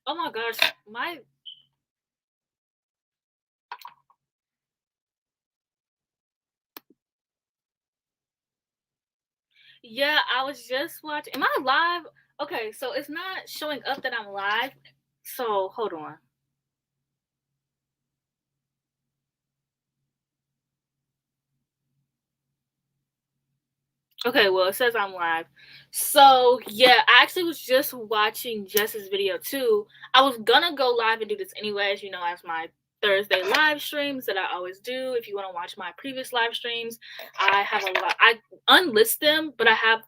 Oh my gosh, yeah, I was just watching. Am I live? Okay, so it's not showing up that I'm live. So hold on. Okay, well, it says I'm live. So, yeah, I actually was just watching Jess's video too. I was gonna go live and do this anyways, as my Thursday live streams that I always do. If you want to watch my previous live streams, I have a lot. I unlist them, but I have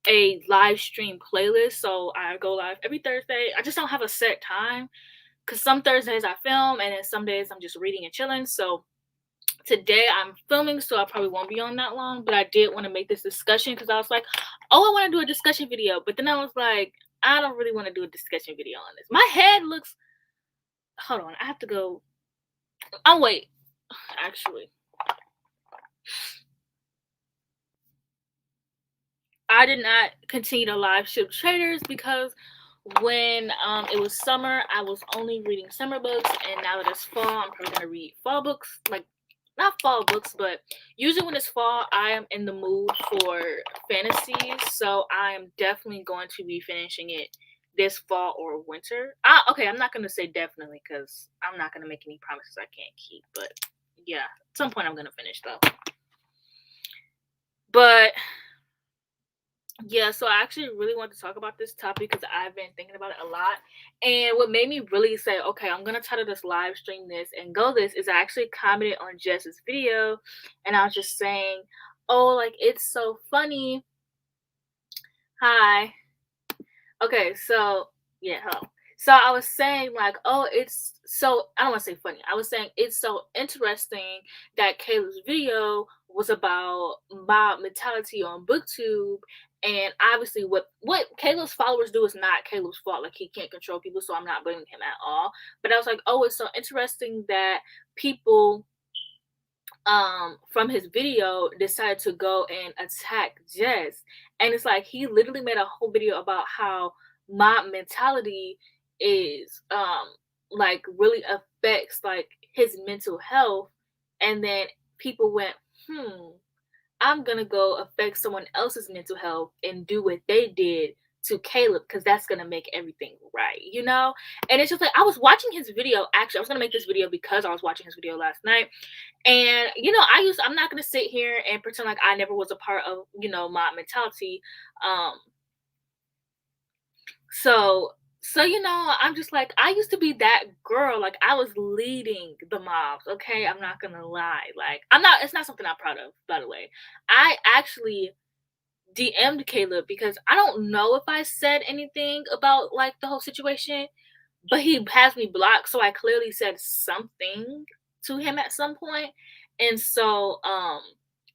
a live stream playlist, so I go live every Thursday. I just don't have a set time because some Thursdays I film and then some days I'm just reading and chilling. So today I'm filming, so I probably won't be on that long, but I did want to make this discussion because I was like, oh, I want to do a discussion video, but then I was like, I don't really want to do a discussion video on this. My head looks, hold on, I have to go. Oh wait, actually, I did not continue to live ship traders because when it was summer, I was only reading summer books, and now that it's fall, I'm probably gonna read fall books, like not fall books, but usually when it's fall, I am in the mood for fantasies, so I am definitely going to be finishing it this fall or winter. Okay, I'm not gonna say definitely because I'm not gonna make any promises I can't keep, but yeah, at some point I'm gonna finish though. But yeah, so I actually really want to talk about this topic because I've been thinking about it a lot. And what made me really say, okay, I'm gonna title this live stream this and go this is I actually commented on Jess's video and I was just saying, oh, like it's so funny. Hi. Okay, so yeah, hello. So I was saying like, oh, it's so I don't want to say funny. I was saying it's so interesting that Kayla's video was about mob mentality on BookTube, and obviously what Kayla's followers do is not Caleb's fault. Like he can't control people, so I'm not blaming him at all. But I was like, oh, it's so interesting that people from his video decided to go and attack Jess. And it's like he literally made a whole video about how mob mentality is like really affects like his mental health. And then people went, I'm gonna go affect someone else's mental health and do what they did to Caleb because that's gonna make everything right? And it's just like I was watching his video. Actually, I was gonna make this video because I was watching his video last night, and I'm not gonna sit here and pretend like I never was a part of mob mentality. Um, so I'm just like I used to be that girl. Like I was leading the mobs. Okay, I'm not gonna lie. Like I'm not. It's not something I'm proud of, by the way. I actually DM'd Caleb because I don't know if I said anything about like the whole situation, but he has me blocked, so I clearly said something to him at some point. And so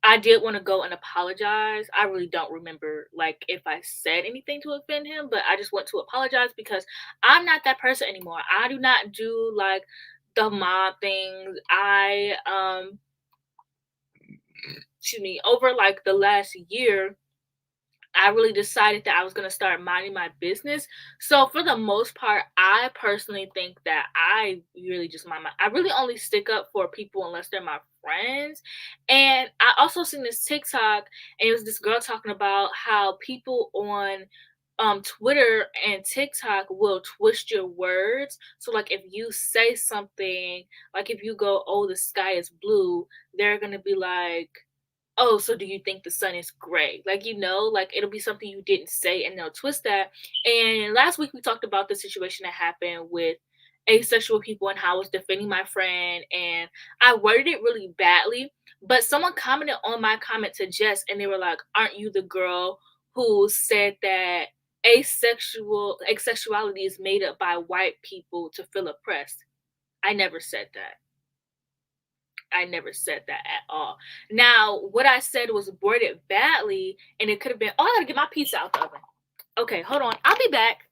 I did want to go and apologize. I really don't remember like if I said anything to offend him, but I just want to apologize because I'm not that person anymore. I do not do like the mob things. I excuse me, over like the last year I really decided that I was going to start minding my business. So for the most part, I personally think that I really just I really only stick up for people unless they're my friends. And I also seen this TikTok and it was this girl talking about how people on Twitter and TikTok will twist your words. So like if you say something, like if you go, "Oh, the sky is blue," they're going to be like, "Oh, so do you think the sun is gray?" Like, like it'll be something you didn't say and they'll twist that. And last week we talked about the situation that happened with asexual people and how I was defending my friend and I worded it really badly. But someone commented on my comment to Jess and they were like, "Aren't you the girl who said that asexuality is made up by white people to feel oppressed?" I never said that. I never said that at all. Now, what I said was worded badly, and it could have been, "Oh, I gotta get my pizza out the oven." Okay, hold on. I'll be back.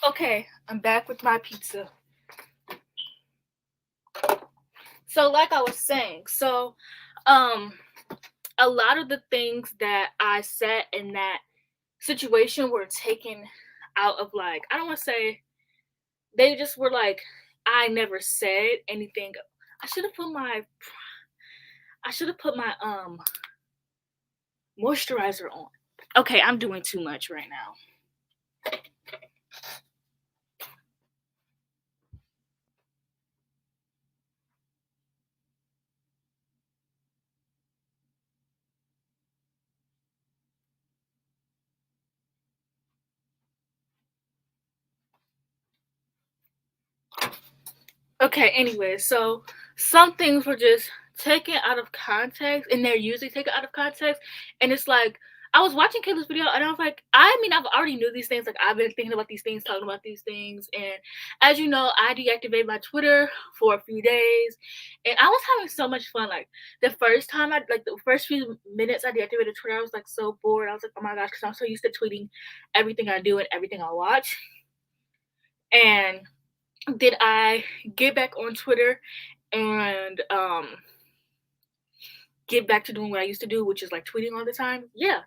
Okay, I'm back with my pizza. So like I was saying, a lot of the things that I said in that situation were taken out of, like, I don't want to say, they just were like, I never said anything. I should have put my moisturizer on. Okay, I'm doing too much right now. Okay, anyway, so some things were just taken out of context, and they're usually taken out of context. And it's like, I was watching Kayla's video, and I was like, I mean, I've already knew these things. Like, I've been thinking about these things, talking about these things. And as you know, I deactivated my Twitter for a few days, and I was having so much fun. Like, the first few minutes I deactivated Twitter, I was like so bored. I was like, oh my gosh, because I'm so used to tweeting everything I do and everything I watch. And did I get back on Twitter and get back to doing what I used to do, which is like tweeting all the time? Yeah.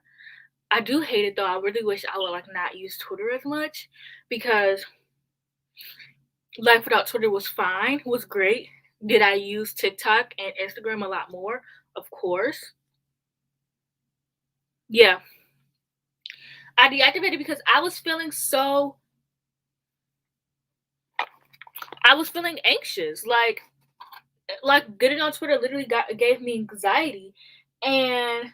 I do hate it though. I really wish I would like not use Twitter as much, because life without Twitter was fine, was great. Did I use TikTok and Instagram a lot more? Of course. Yeah. I deactivated because I was feeling anxious. Like getting on Twitter literally gave me anxiety. And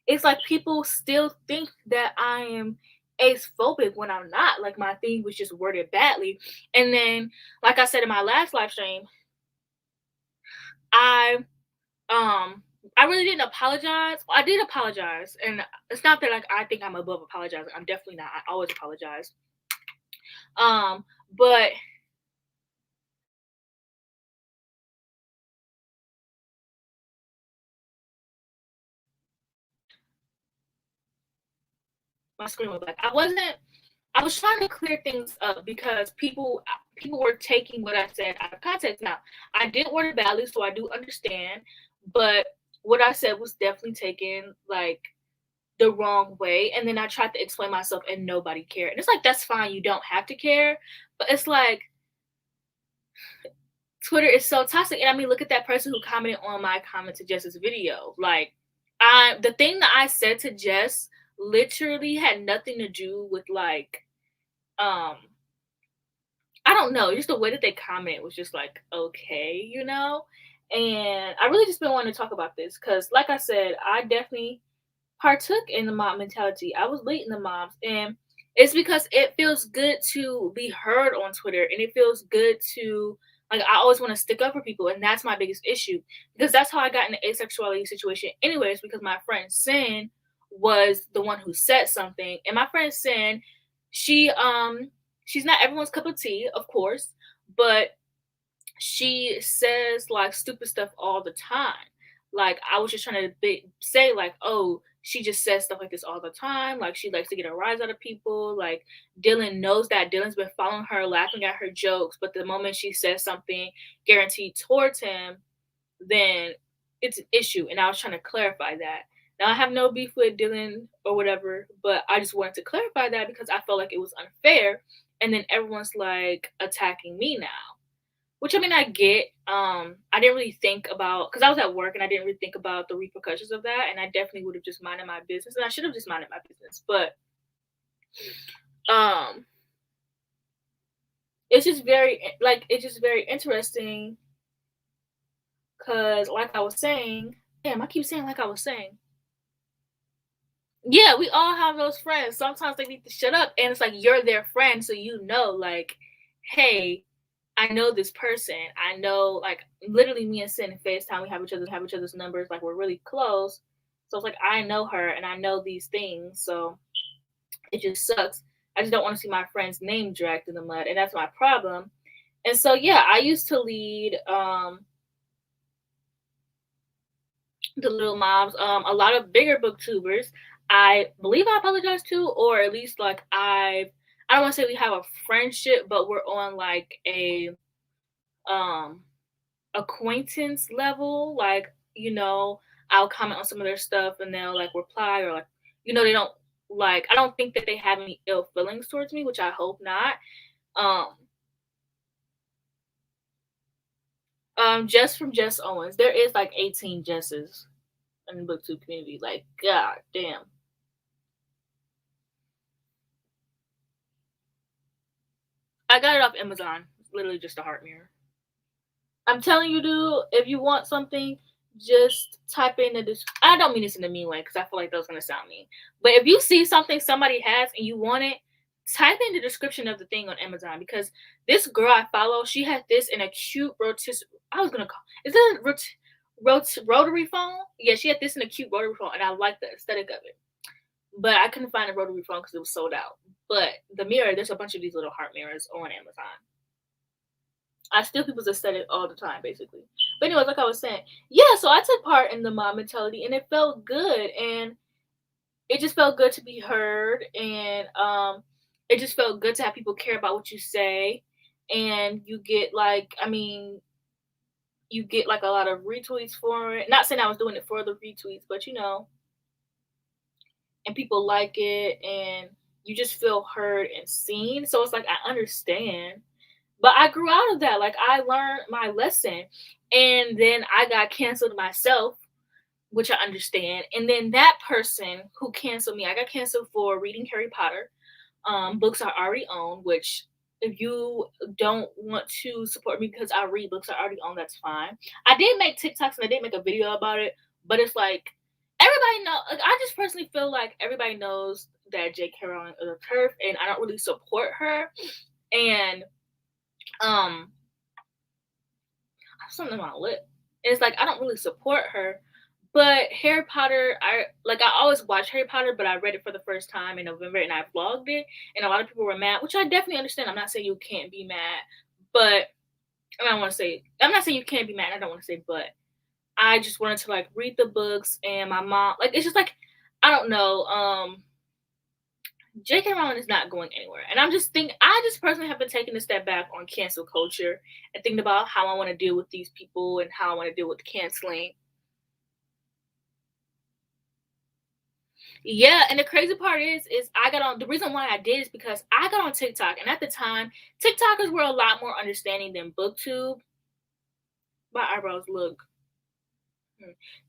it's like people still think that I am ace phobic when I'm not. Like, my thing was just worded badly. And then, like I said in my last live stream, I um I really didn't apologize. Well, I did apologize, and it's not that like I think I'm above apologizing. I'm definitely not. I always apologize. But my screen went black. I was trying to clear things up because people were taking what I said out of context. Now, I did word it badly, so I do understand, but what I said was definitely taken like the wrong way. And then I tried to explain myself, and nobody cared. And it's like, that's fine, you don't have to care, but it's like Twitter is so toxic. And I mean, look at that person who commented on my comment to Jess's video. Like, the thing that I said to Jess literally had nothing to do with like um I don't know, just the way that they comment was just like, okay, you know? And I really just been wanting to talk about this because, like I said, I definitely partook in the mob mentality. I was leading the mobs, and it's because it feels good to be heard on Twitter, and it feels good to, like, I always want to stick up for people, and that's my biggest issue, because that's how I got in the asexuality situation anyways, because my friend Sin was the one who said something. And my friend Sin, she she's not everyone's cup of tea, of course, but she says like stupid stuff all the time. Like, I was just trying to say like, oh, she just says stuff like this all the time. Like, she likes to get a rise out of people. Like, Dylan knows that. Dylan's been following her, laughing at her jokes, but the moment she says something guaranteed towards him, then it's an issue. And I was trying to clarify that. Now, I have no beef with Dylan or whatever, but I just wanted to clarify that because I felt like it was unfair. And then everyone's like attacking me now, which, I mean, I get. I didn't really think about, because I was at work and I didn't really think about the repercussions of that. And I definitely would have just minded my business, and I should have just minded my business. But um, it's just very interesting because, like I was saying, damn, I keep saying like I was saying. Yeah, we all have those friends. Sometimes they need to shut up, and it's like, you're their friend, so you know, like, hey, I know this person. I know, like, literally, me and Sin in FaceTime, we have each other's numbers, like, we're really close. So it's like, I know her and I know these things. So it just sucks. I just don't want to see my friend's name dragged in the mud, and that's my problem. And so yeah, I used to lead the little mobs, a lot of bigger booktubers. I believe I apologized to, or at least like I don't want to say we have a friendship, but we're on like a um acquaintance level. Like, I'll comment on some of their stuff and they'll like reply, or like, they don't like, I don't think that they have any ill feelings towards me, which I hope not. Um Just from Jess Owens. There is like 18 Jesses in the booktube community. Like, god damn. I got it off Amazon. It's literally just a heart mirror. I'm telling you, dude, if you want something, just type in the. I don't mean this in a mean way because I feel like that's gonna sound mean. But if you see something somebody has and you want it, type in the description of the thing on Amazon, because this girl I follow, she had this in a cute I was gonna call. Is it a rotary phone? Yeah, she had this in a cute rotary phone, and I like the aesthetic of it. But I couldn't find a rotary phone because it was sold out. But the mirror, there's a bunch of these little heart mirrors on Amazon. I steal people's aesthetic all the time, basically. But anyways, like I was saying, yeah. So I took part in the mom mentality, and it felt good, and it just felt good to be heard, and it just felt good to have people care about what you say, and you get like, you get like a lot of retweets for it. Not saying I was doing it for the retweets, but and people like it, and you just feel heard and seen. So it's like I understand. But I grew out of that. Like, I learned my lesson. And then I got canceled myself, which I understand. And then that person who canceled me, I got canceled for reading Harry Potter. Books I already own, which if you don't want to support me because I read books I already own, that's fine. I did make TikToks and I did make a video about it, but it's like everybody know. Like, I just personally feel like everybody knows that J.K. Rowling is a turf, and I don't really support her. And I have something on my lip. And it's like I don't really support her. But Harry Potter, I always watch Harry Potter, but I read it for the first time in November and I vlogged it, and a lot of people were mad, which I definitely understand. I'm not saying you can't be mad, but I don't want to say I'm not saying you can't be mad. I don't want to say, but I just wanted to like read the books, and my mom, like, it's just like I don't know. J.K. Rowling is not going anywhere. And I just personally have been taking a step back on cancel culture and thinking about how I want to deal with these people and how I want to deal with canceling. Yeah, and the crazy part is I got on, the reason why I did is because I got on TikTok, and at the time, TikTokers were a lot more understanding than BookTube. My eyebrows look.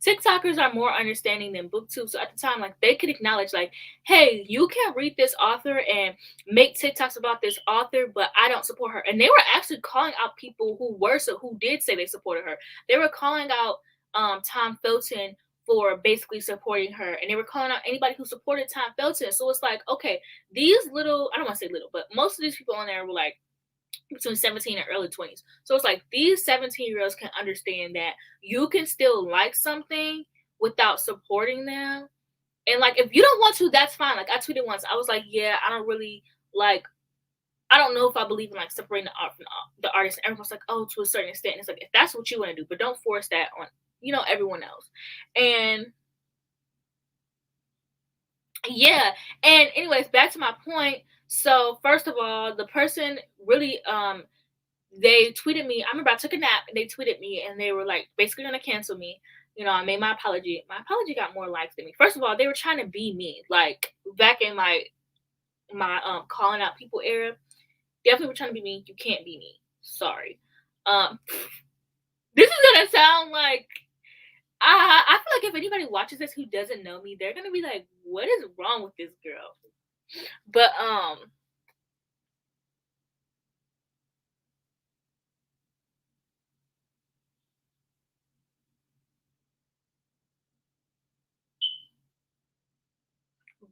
TikTokers are more understanding than BookTube. So at the time, like, they could acknowledge, like, hey, you can read this author and make TikToks about this author, but I don't support her. And they were actually calling out people who did say they supported her. They were calling out Tom Felton for basically supporting her, and they were calling out anybody who supported Tom Felton. So it's like, okay, these little, I don't want to say little, but most of these people on there were like between 17 and early 20s. So it's like these 17-year-olds can understand that you can still like something without supporting them. And like, if you don't want to, that's fine. Like, I tweeted once, I was like, yeah, I don't really like, I don't know if I believe in like separating the art from the artist. And everyone's like, oh, to a certain extent. And it's like, if that's what you want to do, but don't force that on, everyone else. And yeah. And anyways, back to my point. So first of all, the person really they tweeted me. I remember I took a nap and they tweeted me and they were like basically gonna cancel me. I made my apology. My apology got more likes than me. First of all, they were trying to be me. Like, back in my calling out people era, definitely were trying to be me. You can't be me. Sorry. Um this is gonna sound like I feel like if anybody watches this who doesn't know me, they're gonna be like, what is wrong with this girl? But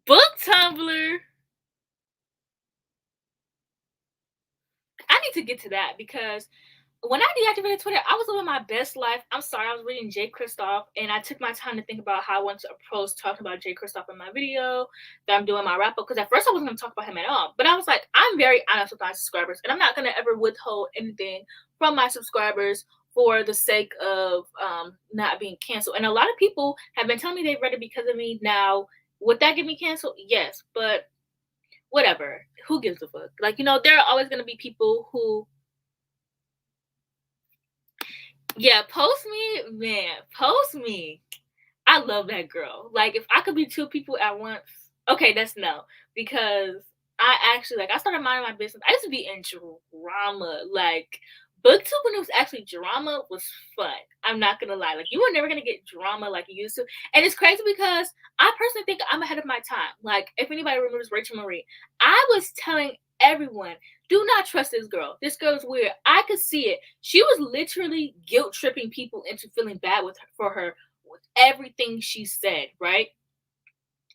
book Tumblr, I need to get to that because when I deactivated Twitter, I was living my best life. I'm sorry, I was reading Jay Kristoff, and I took my time to think about how I want to approach talking about Jay Kristoff in my video that I'm doing my wrap up. Because at first I wasn't going to talk about him at all, but I was like, I'm very honest with my subscribers, and I'm not going to ever withhold anything from my subscribers for the sake of not being canceled. And a lot of people have been telling me they read it because of me. Now, would that get me canceled? Yes, but whatever. Who gives a fuck? Like, you know, there are always gonna be people who, yeah, post me, man, post me. I love that girl. Like, if I could be two people at once, okay, that's no. Because I actually, like, I started minding my business. I used to be in drama. Like, booktube when it was actually drama was fun. I'm not gonna lie. Like, you were never gonna get drama like you used to. And it's crazy because I personally think I'm ahead of my time. Like, if anybody remembers Rachel Marie, I was telling everyone, do not trust this girl. This girl's weird. I could see it. She was literally guilt tripping people into feeling bad with her, for her, with everything she said, right?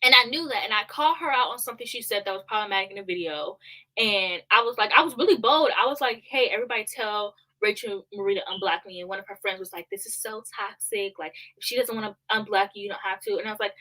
And I knew that, and I called her out on something she said that was problematic in the video. And I was like, I was really bold. I was like, hey, everybody tell Rachel Marie to unblock me. And one of her friends was like, this is so toxic. Like, if she doesn't want to unblock you, you don't have to. And I was like,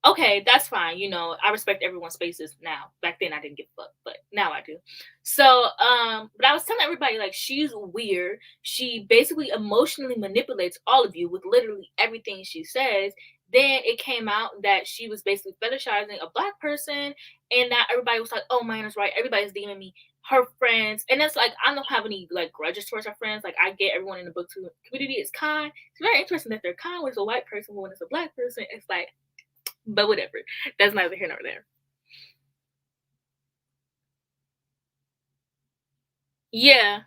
okay, that's fine. You know, I respect everyone's spaces now. Back then I didn't give a fuck, but now I do. So, but I was telling everybody, like, she's weird. She basically emotionally manipulates all of you with literally everything she says. Then it came out that she was basically fetishizing a black person, and now everybody was like, oh, mine is right. Everybody's DMing me, her friends. And it's like, I don't have any like grudges towards her friends. Like, I get everyone in the book community is kind. It's very interesting that they're kind when it's a white person, but when it's a black person, it's like, but whatever. That's neither here nor there. Yeah.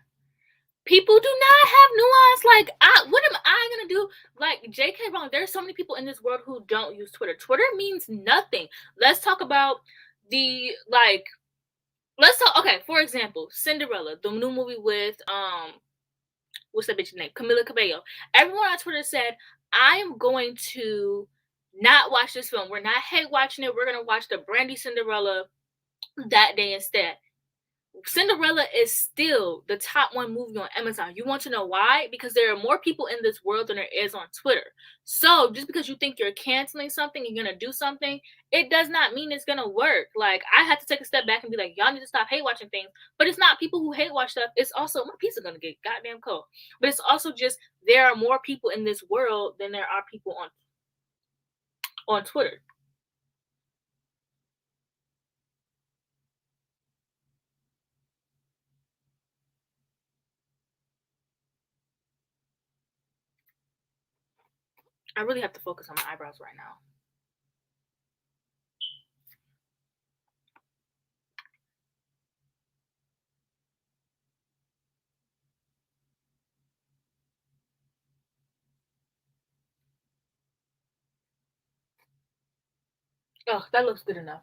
People do not have nuance. Like, what am I gonna do? Like, JK Rowling, there's so many people in this world who don't use Twitter. Twitter means nothing. Let's talk about the, like, let's talk, okay, for example, Cinderella, the new movie with, what's that bitch's name? Camila Cabello. Everyone on Twitter said, I am going to not watch this film. We're not hate watching it. We're gonna watch the Brandy Cinderella that day instead. Cinderella is still the top one movie on Amazon. You want to know why? Because there are more people in this world than there is on Twitter. So just because you think you're canceling something, you're gonna do something, it does not mean it's gonna work. Like, I had to take a step back and be like, y'all need to stop hate watching things. But it's not people who hate watch stuff. It's also, my pizza gonna get goddamn cold. But it's also just, there are more people in this world than there are people on Twitter. I really have to focus on my eyebrows right now. Oh, that looks good enough.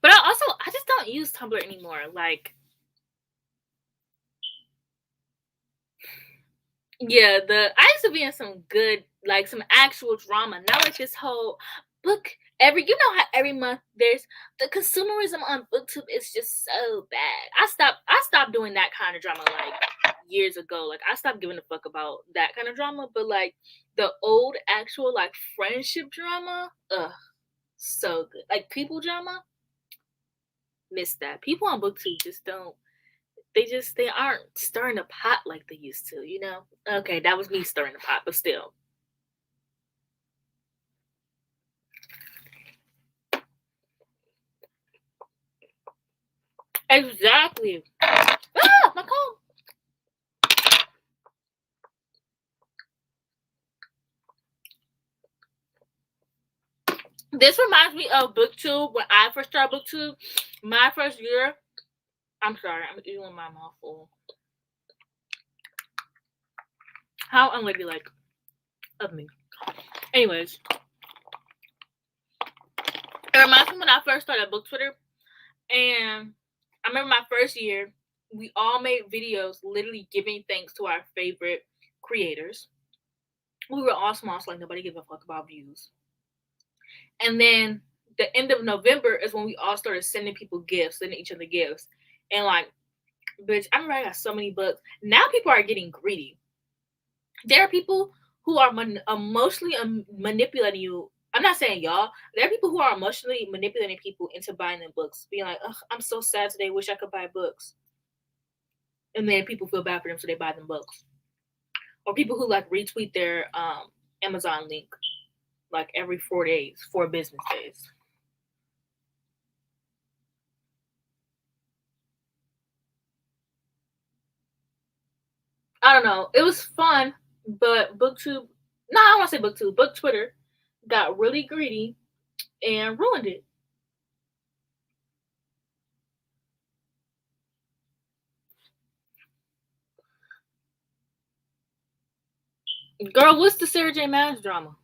But I just don't use Tumblr anymore. Like, yeah, I used to be in some good, like, some actual drama. Now it's this whole book, you know how every month there's the consumerism on booktube is just so bad. I stopped doing that kind of drama like years ago. Like, I stopped giving a fuck about that kind of drama. But like the old actual like friendship drama, ugh, so good. Like, people drama, miss that. People on booktube just don't, they aren't stirring the pot like they used to, you know? Okay, that was me stirring the pot, but still. Exactly. Ah, my cold. This reminds me of booktube. When I first started booktube, my first year, I'm sorry, I'm eating with my mouth full. How unladylike of me. Anyways, it reminds me when I first started book Twitter, and I remember my first year, we all made videos literally giving thanks to our favorite creators. We were all small, so like nobody gave a fuck about views. And then the end of November is when we all started sending people gifts, sending each other gifts. And like, bitch, I remember I got so many books. Now people are getting greedy. There are people who are emotionally manipulating you. I'm not saying y'all. There are people who are emotionally manipulating people into buying them books, being like, "Ugh, I'm so sad today. Wish I could buy books." And then people feel bad for them, so they buy them books. Or people who like retweet their Amazon link like every 4 days, 4 business days. I don't know. It was fun, but booktube, no, I don't want to say booktube, book Twitter got really greedy and ruined it. Girl, what's the Sarah J. Maas drama?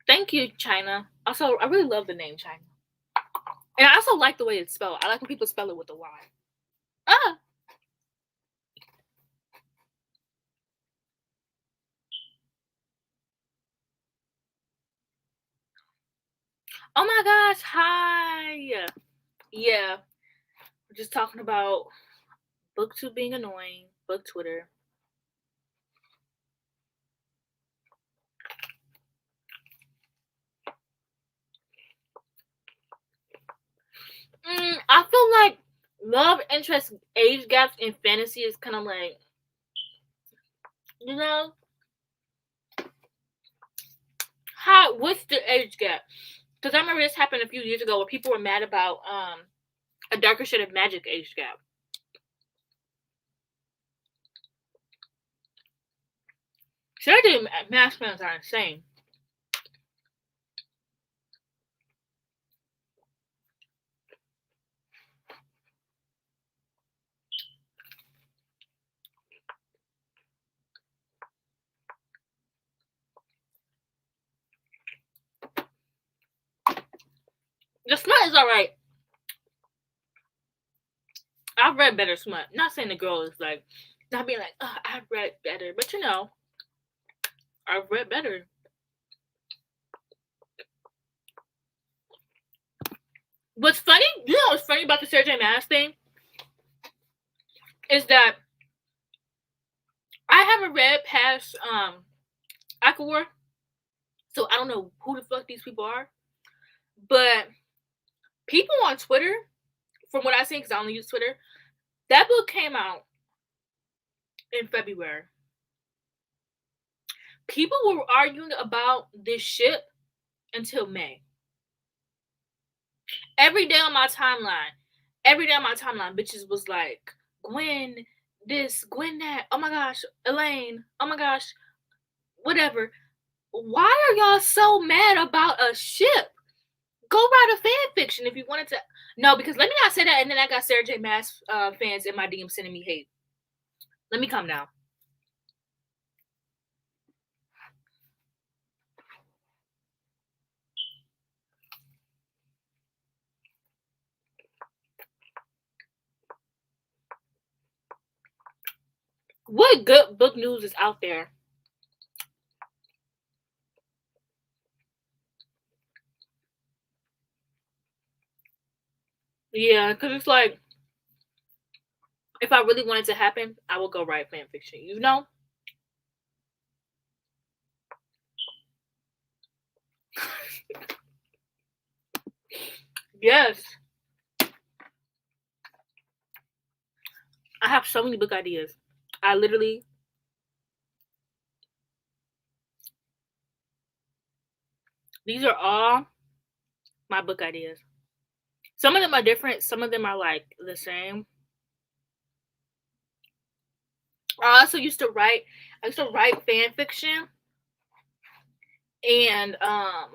Thank you, Chyna. Also, I really love the name Chyna. And I also like the way it's spelled. I like when people spell it with a Y. Ah! Oh my gosh, hi! Yeah, we're just talking about booktube being annoying, book Twitter. I feel like love interest age gaps in fantasy is kind of like, you know, what's the age gap? Because I remember this happened a few years ago where people were mad about a Darker Shade of Magic age gap. Sarah J. Maas fans are insane. The smut is alright. I've read better smut. Not saying the girl is like, not being like, oh, I've read better. But you know, I've read better. What's funny, you know what's funny about the Sarah J. Maas thing? Is that I haven't read past Aquawar, so I don't know who the fuck these people are. But people on Twitter, from what I've seen, because I only use Twitter, that book came out in February. People were arguing about this ship until May. Every day on my timeline, bitches was like, Gwen this, Gwen that, oh my gosh, Elaine, oh my gosh, whatever. Why are y'all so mad about a ship? Go write a fan fiction if you wanted to. No, because let me not say that, and then I got Sarah J. Maas fans in my DM sending me hate. Let me calm down. What good book news is out there? Yeah, because it's like, if I really wanted to happen, I would go write fan fiction, you know? Yes. I have so many book ideas. I literally, these are all my book ideas. Some of them are different. Some of them are like the same. I used to write fan fiction, and I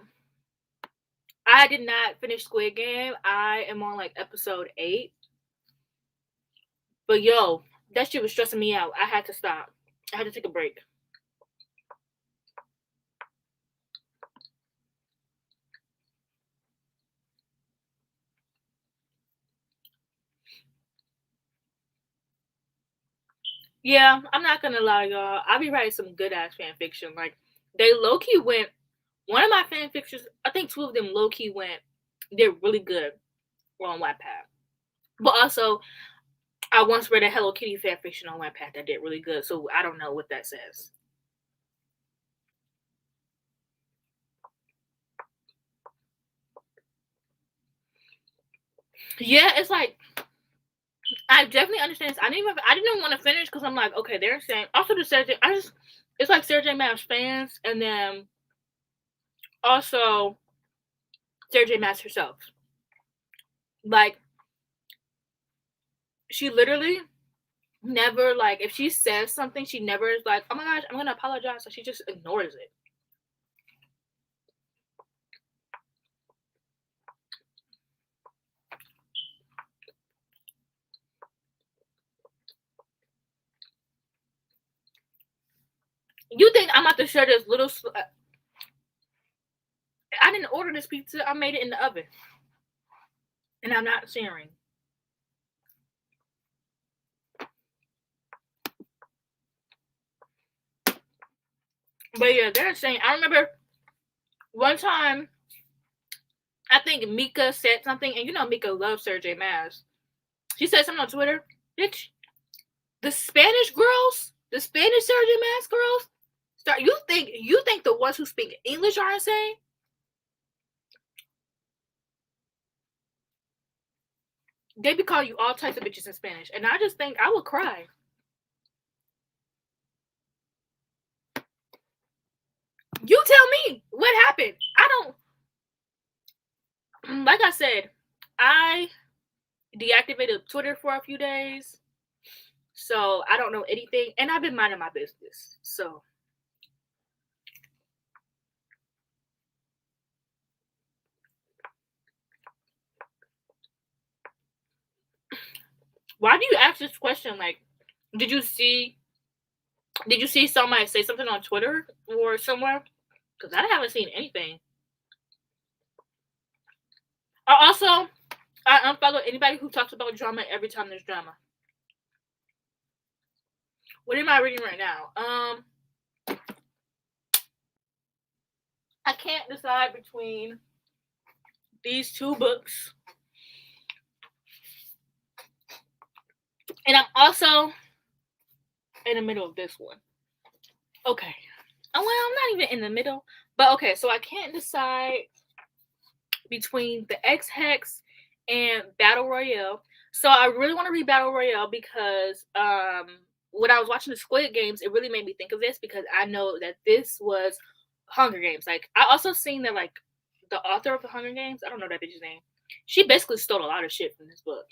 did not finish Squid Game. I am on like episode 8. But yo, that shit was stressing me out. I had to stop. I had to take a break. Yeah, I'm not gonna lie, y'all. I be writing some good ass fan fiction. Like, they low key went. One of my fan fictions, I think 2 of them low key went. They're really good on Wattpad. But also, I once read a Hello Kitty fan fiction on Wattpad that did really good. So I don't know what that says. Yeah, it's like I definitely understand this. I didn't even want to finish because I'm like, okay, they're saying also the Sarah J. It's like Sarah J. Maas fans, and then also Sarah J. Maas herself. Like, she literally never, like, if she says something, she never is like, oh my gosh, I'm gonna apologize. So she just ignores it. You think I'm about to share this little? I didn't order this pizza. I made it in the oven, and I'm not sharing. But yeah, they're saying. I remember one time, I think Mika said something, and you know Mika loves Sarah J. Maas. She said something on Twitter, bitch. The Spanish girls, the Spanish Sarah J. Maas girls, start. You think the ones who speak English are insane? They be calling you all types of bitches in Spanish, and I just think I would cry. You tell me what happened. I don't. Like I said, I deactivated Twitter for a few days, so I don't know anything, and I've been minding my business. So why do you ask this question? Like, did you see somebody say something on Twitter or somewhere? Because I haven't seen anything. Also, I unfollow anybody who talks about drama every time there's drama. What am I reading right now? I can't decide between these two books. And I'm also in the middle of this one. Okay. Oh, well, I'm not even in the middle. But okay, so I can't decide between the X Hex and Battle Royale. So I really want to read Battle Royale because when I was watching the Squid Games, it really made me think of this because I know that this was Hunger Games. Like, I also seen that, like, the author of the Hunger Games, I don't know that bitch's name, she basically stole a lot of shit from this book.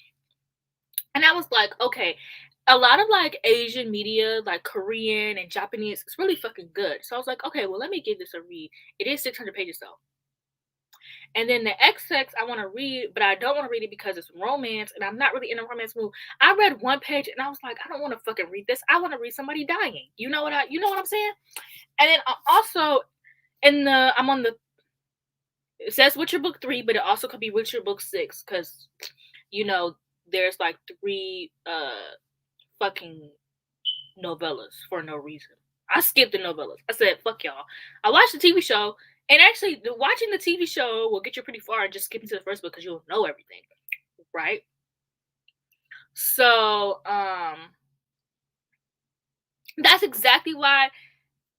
And I was like, okay, a lot of like Asian media, like Korean and Japanese, it's really fucking good. So I was like, okay, well, let me give this a read. It is 600 pages though. And then the XX I want to read, but I don't want to read it because it's romance and I'm not really in a romance mood. I read one page and I was like, I don't want to fucking read this. I want to read somebody dying. You know what I'm saying? And then also I'm on the, it says Witcher book 3, but it also could be Witcher book 6 because, you know, there's like 3 fucking novellas for no reason. I skipped the novellas. I said, fuck y'all. I watched the TV show, and actually, watching the TV show will get you pretty far just skipping to the first book because you'll know everything, right? So, that's exactly why.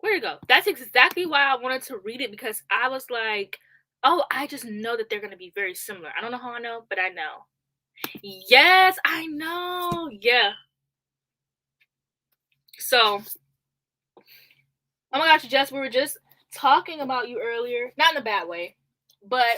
Where you go? That's exactly why I wanted to read it because I was like, oh, I just know that they're going to be very similar. I don't know how I know, but I know. Yes, I know. Yeah. So, oh my gosh, Jess, we were just talking about you earlier. Not in a bad way. But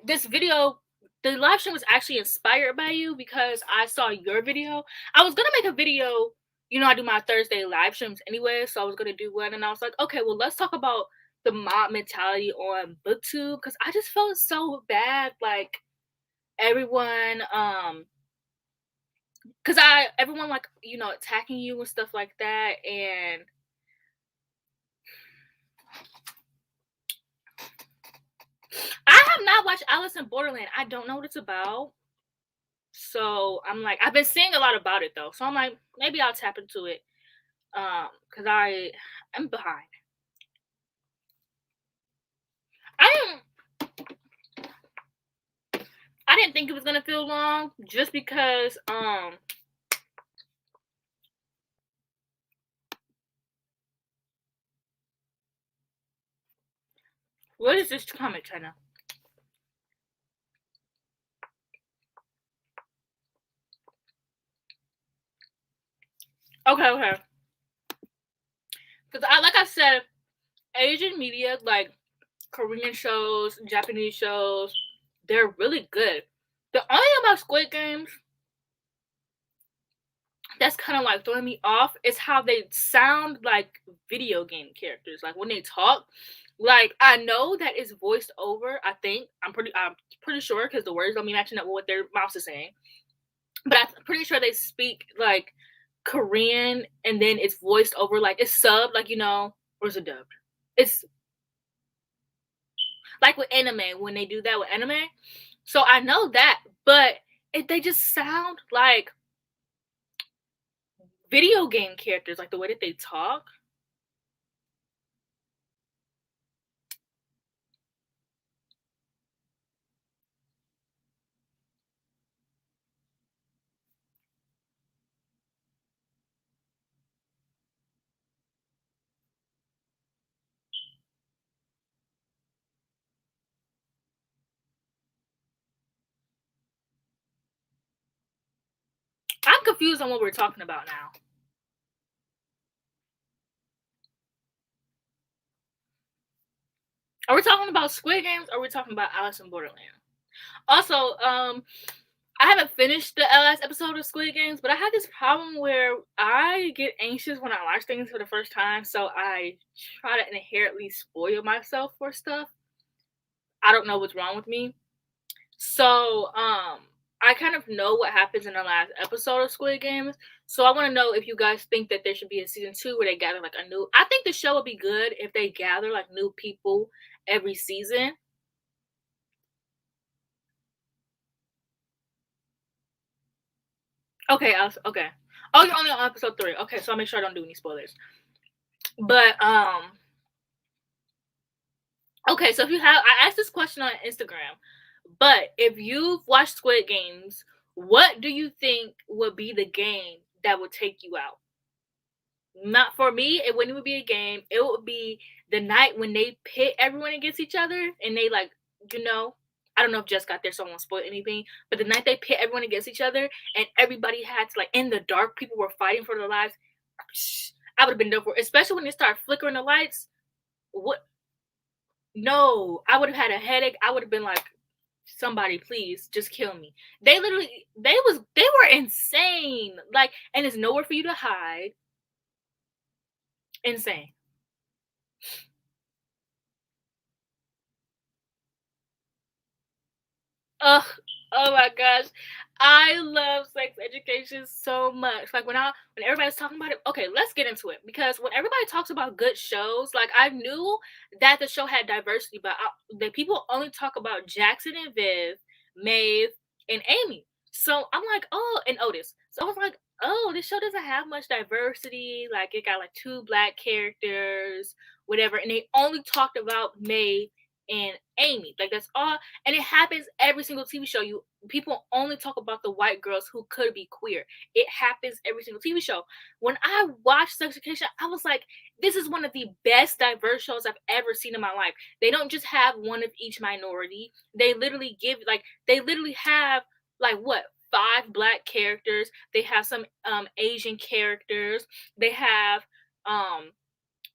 this video, the live stream was actually inspired by you because I saw your video. I was gonna make a video, you know, I do my Thursday live streams anyway, so I was gonna do one and I was like, okay, well let's talk about the mob mentality on booktube because I just felt so bad, like everyone because everyone like, you know, attacking you and stuff like that. And I have not watched Alice in Borderland. I don't know what it's about. So I'm like, I've been seeing a lot about it though. So I'm like, maybe I'll tap into it. Because I'm behind. I didn't think it was gonna feel long just because what is this comment, Chyna? Okay. Because like I said, Asian media, like Korean shows, Japanese shows, they're really good. The only thing about Squid Games that's kind of like throwing me off is how they sound like video game characters. Like when they talk, like I know that it's voiced over. I'm pretty sure because the words don't be matching up with what their mouth is saying. But I'm pretty sure they speak like Korean and then it's voiced over, like it's subbed, like or is it dubbed? It's like with anime when they do that with anime. So I know that, but they just sound like video game characters, like the way that they talk. I'm confused on what we're talking about now. Are we talking about Squid Games or are we talking about Alice in Borderland? Also, I haven't finished the last episode of Squid Games, but I have this problem where I get anxious when I watch things for the first time, so I try to inherently spoil myself for stuff. I don't know what's wrong with me. So, I kind of know what happens in the last episode of Squid Games. So I want to know if you guys think that there should be a season 2 where they gather like a new. I think the show would be good if they gather like new people every season. Okay, okay. Oh, you're only on episode 3. Okay, so I'll make sure I don't do any spoilers. But okay, so if you have, I asked this question on Instagram, but if you've watched Squid Games, what do you think would be the game that would take you out? Not for me, it wouldn't even be a game. It would be the night when they pit everyone against each other and they like, I don't know if Jess got there, so I won't spoil anything. But the night they pit everyone against each other and everybody had to like in the dark, people were fighting for their lives. I would have been there for, especially when they start flickering the lights. What? No, I would have had a headache. I would have been like, somebody please just kill me. They literally, they were insane. Like, and there's nowhere for you to hide. Insane. Ugh, oh my gosh. I love sex education so much. Like when everybody's talking about it, okay, let's get into it. Because when everybody talks about good shows, like I knew that the show had diversity, but the people only talk about Jackson and Viv, Maeve, and Amy. So I'm like, oh, and Otis. So I was like, oh, this show doesn't have much diversity. Like it got like 2 black characters, whatever, and they only talked about Maeve and Amy. Like that's all, and it happens every single TV show. People only talk about the white girls who could be queer. It happens every single TV show. When I watched Sex Education, I was like, this is one of the best diverse shows I've ever seen in my life. They don't just have one of each minority. They literally have like what, 5 black characters. They have some Asian characters. They have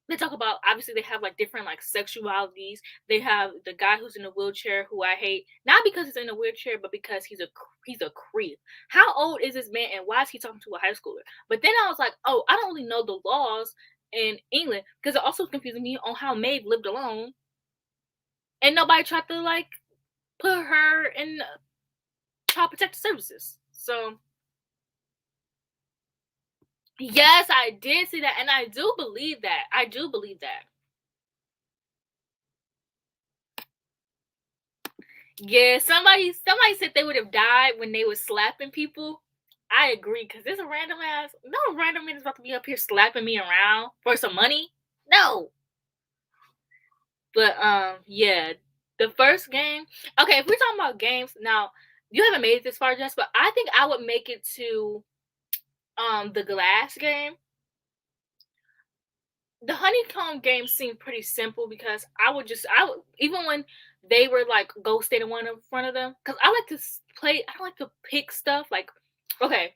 they talk about, obviously they have like different like sexualities. They have the guy who's in a wheelchair who I hate, not because he's in a wheelchair, but because he's a creep. How old is this man and why is he talking to a high schooler? But then I was like, oh, I don't really know the laws in England, because it also confusing me on how Maeve lived alone and nobody tried to like put her in child protective services. So yes, I did see that, and I do believe that. Yeah, somebody said they would have died when they was slapping people. I agree, because there's a no random man is about to be up here slapping me around for some money. No. But yeah, the first game. Okay, if we're talking about games now, you haven't made it this far, Jess, but I think I would make it to the glass game. The honeycomb game seemed pretty simple because I would even when they were like go stand in one in front of them, because I like to play. I don't like to pick stuff like, okay,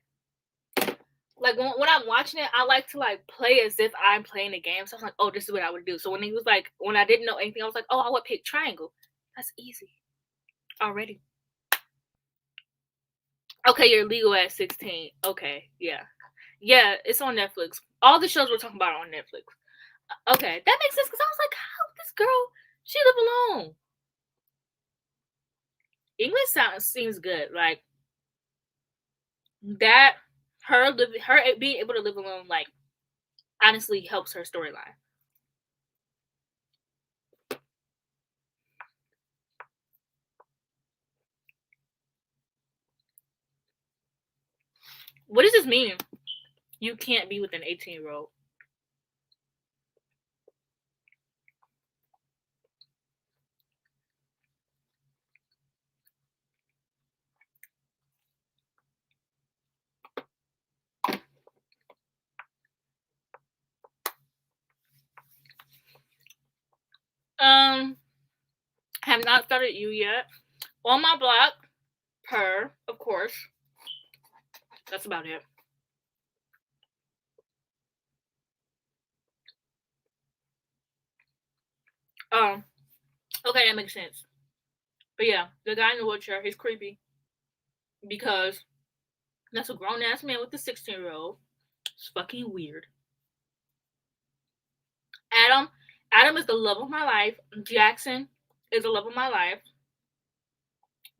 like when I'm watching it, I like to like play as if I'm playing the game. So I was like, oh, this is what I would do. So when he was like, when I didn't know anything, I was like, oh, I would pick triangle. That's easy already. Okay, you're legal at 16. Okay, yeah. Yeah, it's on Netflix. All the shows we're talking about are on Netflix. Okay, that makes sense because I was like, how this girl, she live alone. English seems good. Like that, her being able to live alone, like honestly helps her storyline. What does this mean? You can't be with an 18-year-old. Have not started you yet. On my block, per, of course. That's about it. Okay, that makes sense. But yeah, the guy in the wheelchair, he's creepy because that's a grown ass man with a 16-year-old. It's fucking weird. Adam, Adam is the love of my life. Jackson is the love of my life.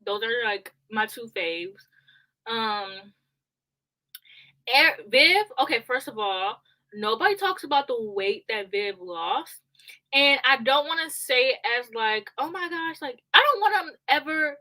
Those are like my two faves. Viv. Okay, first of all, nobody talks about the weight that Viv lost, and I don't want to say it as like, oh my gosh, like I don't want to ever.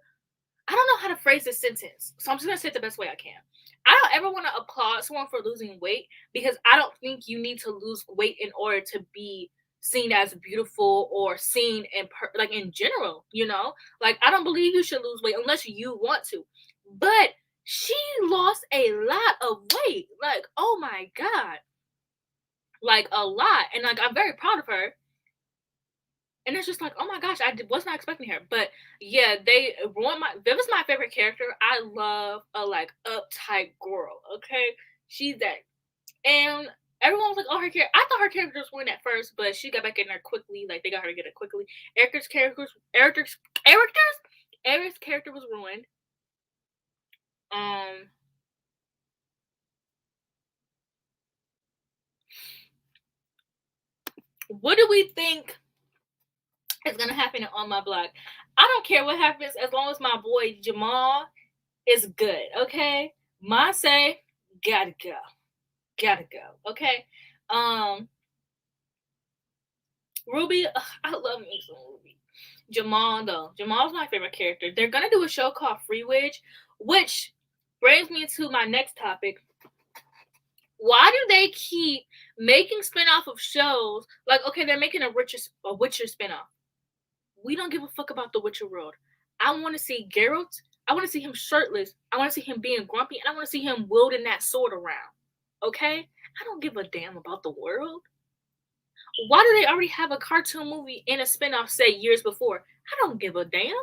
I don't know how to phrase this sentence, so I'm just gonna say it the best way I can. I don't ever want to applaud someone for losing weight because I don't think you need to lose weight in order to be seen as beautiful or seen in like in general. You know, like I don't believe you should lose weight unless you want to. But she lost a lot of weight. Like, oh my god, like a lot, and like I'm very proud of her. And it's just like, oh my gosh, was not expecting her. But yeah, they ruined my. Viv is my favorite character. I love a like uptight girl. Okay, she's that. And everyone was like, oh, her character. I thought her character was ruined at first, but she got back in there quickly. Like they got her to get it quickly. Eric's character was ruined. What do we think is gonna happen on my block? I don't care what happens as long as my boy Jamal is good. Okay, Monse gotta go. Okay, Ruby, I love me some Ruby. Jamal though, Jamal's my favorite character. They're gonna do a show called Free Witch, which brings me to my next topic. Why do they keep making spin-off of shows? Like, okay, they're making a Witcher spin-off. We don't give a fuck about the Witcher world. I want to see Geralt. I want to see him shirtless. I want to see him being grumpy, and I want to see him wielding that sword around. Okay? I don't give a damn about the world. Why do they already have a cartoon movie and a spinoff set years before? I don't give a damn.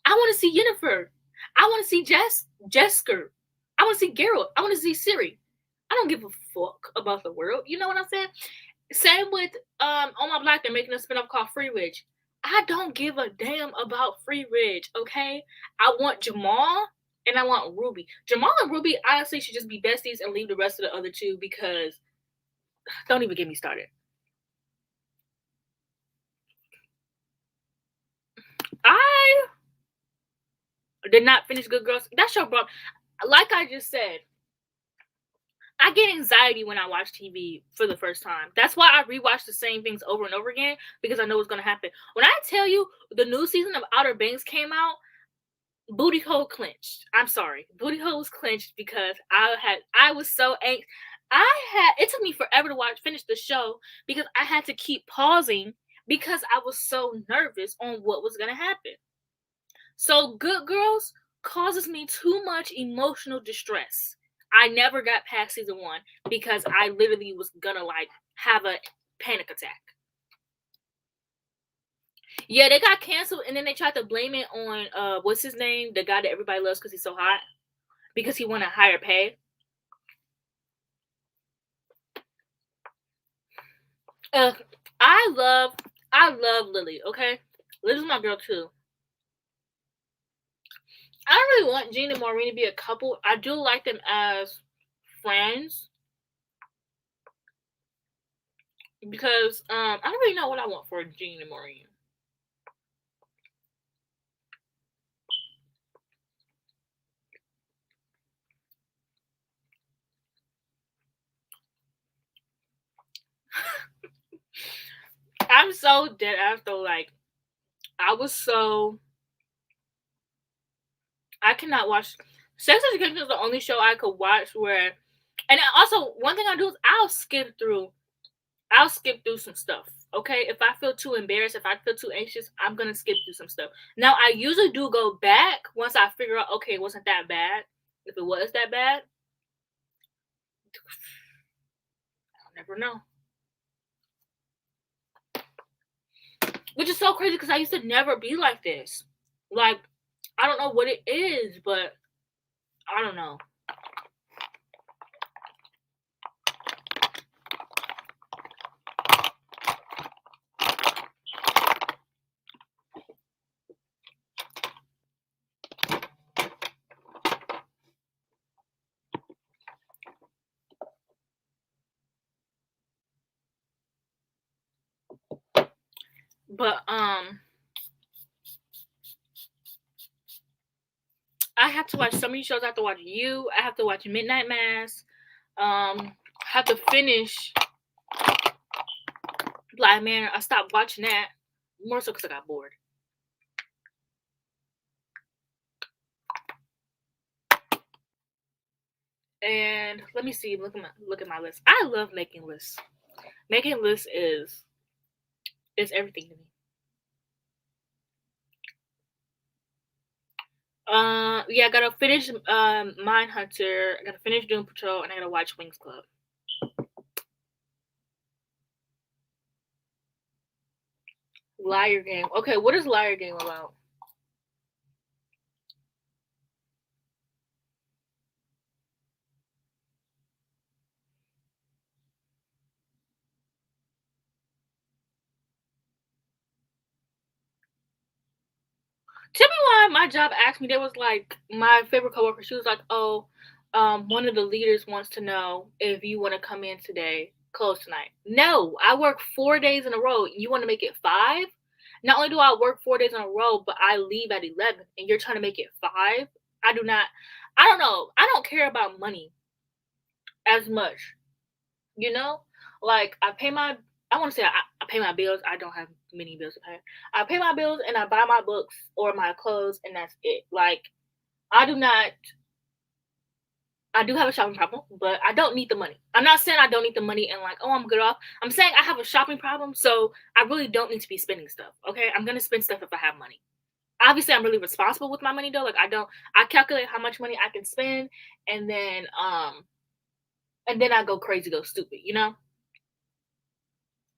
I want to see Yennefer. I want to see Jesker. I want to see Geralt. I want to see Ciri. I don't give a fuck about the world. You know what I'm saying? Same with On My Block, they're making a spinoff called Free Ridge. I don't give a damn about Free Ridge, okay? I want Jamal and I want Ruby. Jamal and Ruby honestly should just be besties and leave the rest of the other two because don't even get me started. I did not finish Good Girls. That show brought, like I just said, I get anxiety when I watch TV for the first time. That's why I rewatch the same things over and over again because I know what's going to happen. When I tell you the new season of Outer Banks came out, booty hole clenched. I'm sorry. Booty hole was clenched because I was so angry. It took me forever to finish the show because I had to keep pausing because I was so nervous on what was going to happen. So Good Girls causes me too much emotional distress. I never got past season 1 because I literally was gonna like have a panic attack. Yeah, they got canceled and then they tried to blame it on what's his name? The guy that everybody loves because he's so hot. Because he wanted higher pay. I love Lily. Okay, Lily's my girl too. I don't really want Jean and Maureen to be a couple. I do like them as friends because I don't really know what I want for Jean and Maureen. I'm so dead after like I cannot watch Sex Education is the only show I could watch where, and also one thing I do is I'll skip through some stuff. Okay, if I feel too embarrassed, if I feel too anxious, I'm gonna skip through some stuff. Now I usually do go back once I figure out, okay, it wasn't that bad. If it was that bad, I'll never know. Which is so crazy because I used to never be like this. Like, I don't know what it is, but I don't know. But I have to watch so many shows. I have to watch You. I have to watch Midnight Mass. I have to finish Black Mirror. I stopped watching that more so because I got bored. And let me see. Look at my list. I love making lists. Making lists is everything to me. Yeah, I gotta finish Mindhunter. I gotta finish Doom Patrol, and I gotta watch Wings Club. Liar Game. Okay, what is Liar Game about? Tell me why my job asked me. There was like my favorite coworker. She was like, "Oh, one of the leaders wants to know if you want to come in today, close tonight." No, I work 4 days in a row. You want to make it 5? Not only do I work 4 days in a row, but I leave at 11, and you're trying to make it 5. I do not. I don't know. I don't care about money as much. You know, like I pay my. I want to say I pay my bills. I don't have many bills to pay. I pay my bills and I buy my books or my clothes, and that's it. Like I do not. I do have a shopping problem, but I don't need the money. I'm not saying I don't need the money and like, oh, I'm good off. I'm saying I have a shopping problem, so I really don't need to be spending stuff. Okay, I'm gonna spend stuff if I have money. Obviously, I'm really responsible with my money though. Like I calculate how much money I can spend, and then I go crazy, go stupid. You know.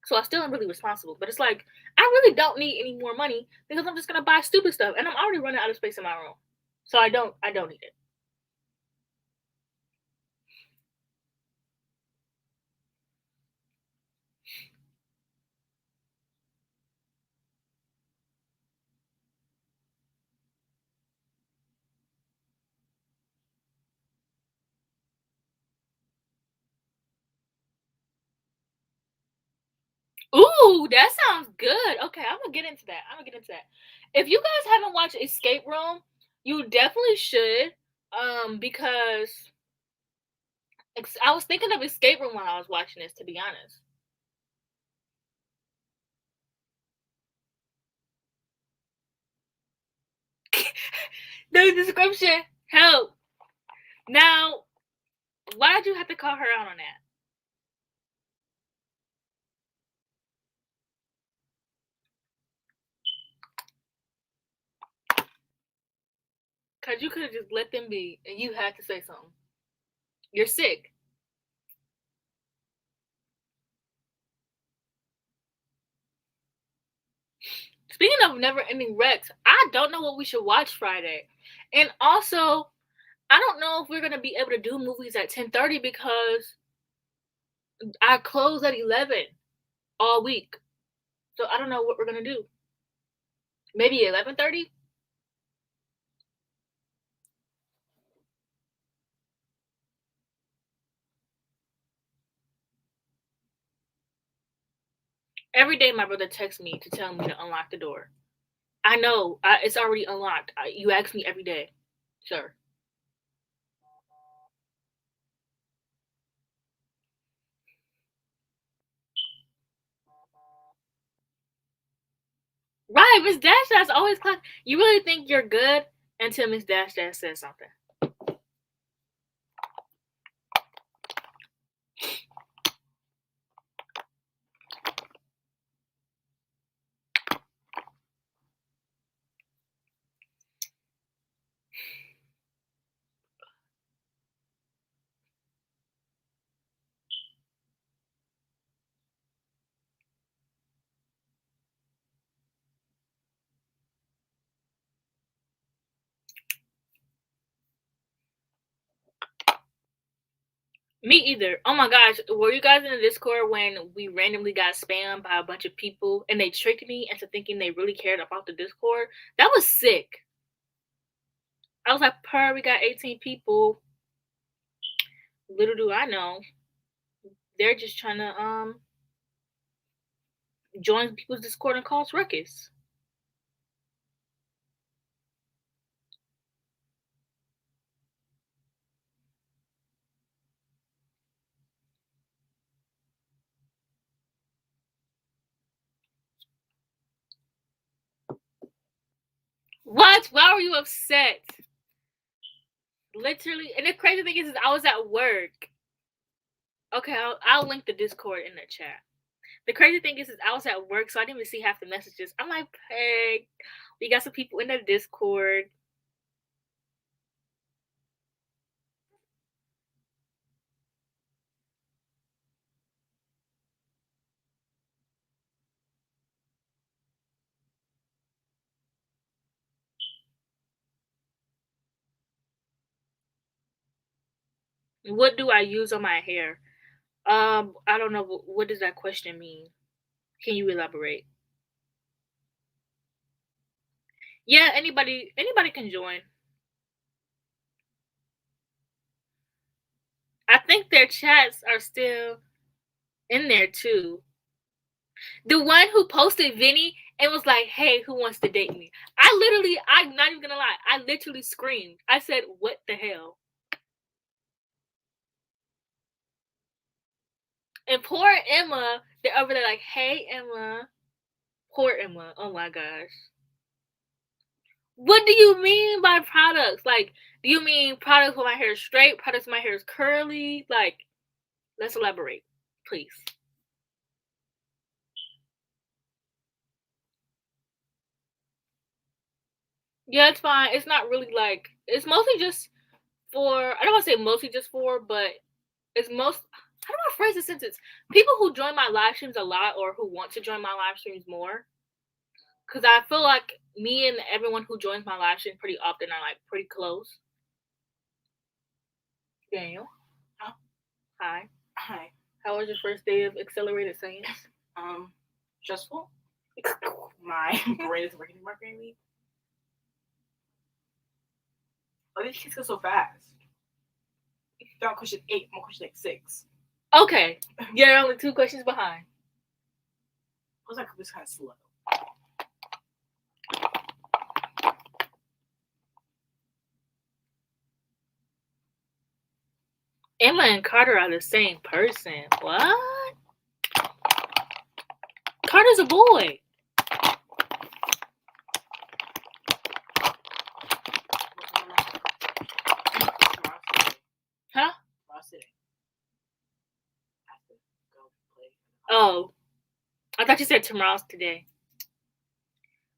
So I still am really responsible. But it's like I really don't need any more money because I'm just gonna buy stupid stuff, and I'm already running out of space in my room. So I don't need it. Ooh, that sounds good. Okay, I'm gonna get into that. If you guys haven't watched Escape Room, you definitely should. Because I was thinking of Escape Room while I was watching this. To be honest, the description help. Now, why did you have to call her out on that? Cause you could have just let them be, and you had to say something. You're sick. Speaking of never ending Rex, I don't know what we should watch Friday. And also, I don't know if we're gonna be able to do movies at 10:30 because I close at 11. all week. So I don't know what we're gonna do. Maybe 11:30. Every day, my brother texts me to tell me to unlock the door. I know it's already unlocked. You ask me every day, sir. Right, Miss Dash Dash always clap. You really think you're good until Miss Dash Dash says something. Me either. Oh my gosh, were you guys in the Discord when we randomly got spammed by a bunch of people and they tricked me into thinking they really cared about the Discord? That was sick. I was like, "Per, we got 18 people." Little do I know, they're just trying to join people's Discord and cause ruckus. What? Why were you upset? Literally, and the crazy thing is I was at work. Okay, I'll link the Discord in the chat. The crazy thing is I was at work, so I didn't even see half the messages. I'm like, hey, we got some people in the Discord. What do I use on my hair? I don't know. What does that question mean? Can you elaborate? Yeah, anybody can join. I think their chats are still in there too. The one who posted Vinny and was like, "Hey, who wants to date me?" I'm not even gonna lie. I literally screamed. I said, "What the hell?" And poor Emma, they're over there like, "Hey, Emma." Poor Emma. Oh my gosh. What do you mean by products? Like, do you mean products when my hair is straight? Products when my hair is curly? Like, let's elaborate, please. Yeah, it's fine. It's not really like it's mostly just for. I don't want to say mostly just for, but it's most. How do I phrase the sentence? People who join my live streams a lot, or who want to join my live streams more, because I feel like me and everyone who joins my live stream pretty often are like pretty close. Daniel, oh. Hi. Hi. How was your first day of accelerated science? Stressful. My brain is working more crazy. Oh, these kids go so fast. They're on question 8, I'm on question 6. Okay, you're only 2 questions behind. I was like, it was kind of slow. Emma and Carter are the same person. What? Carter's a boy. Huh? Oh, I thought you said tomorrow's today.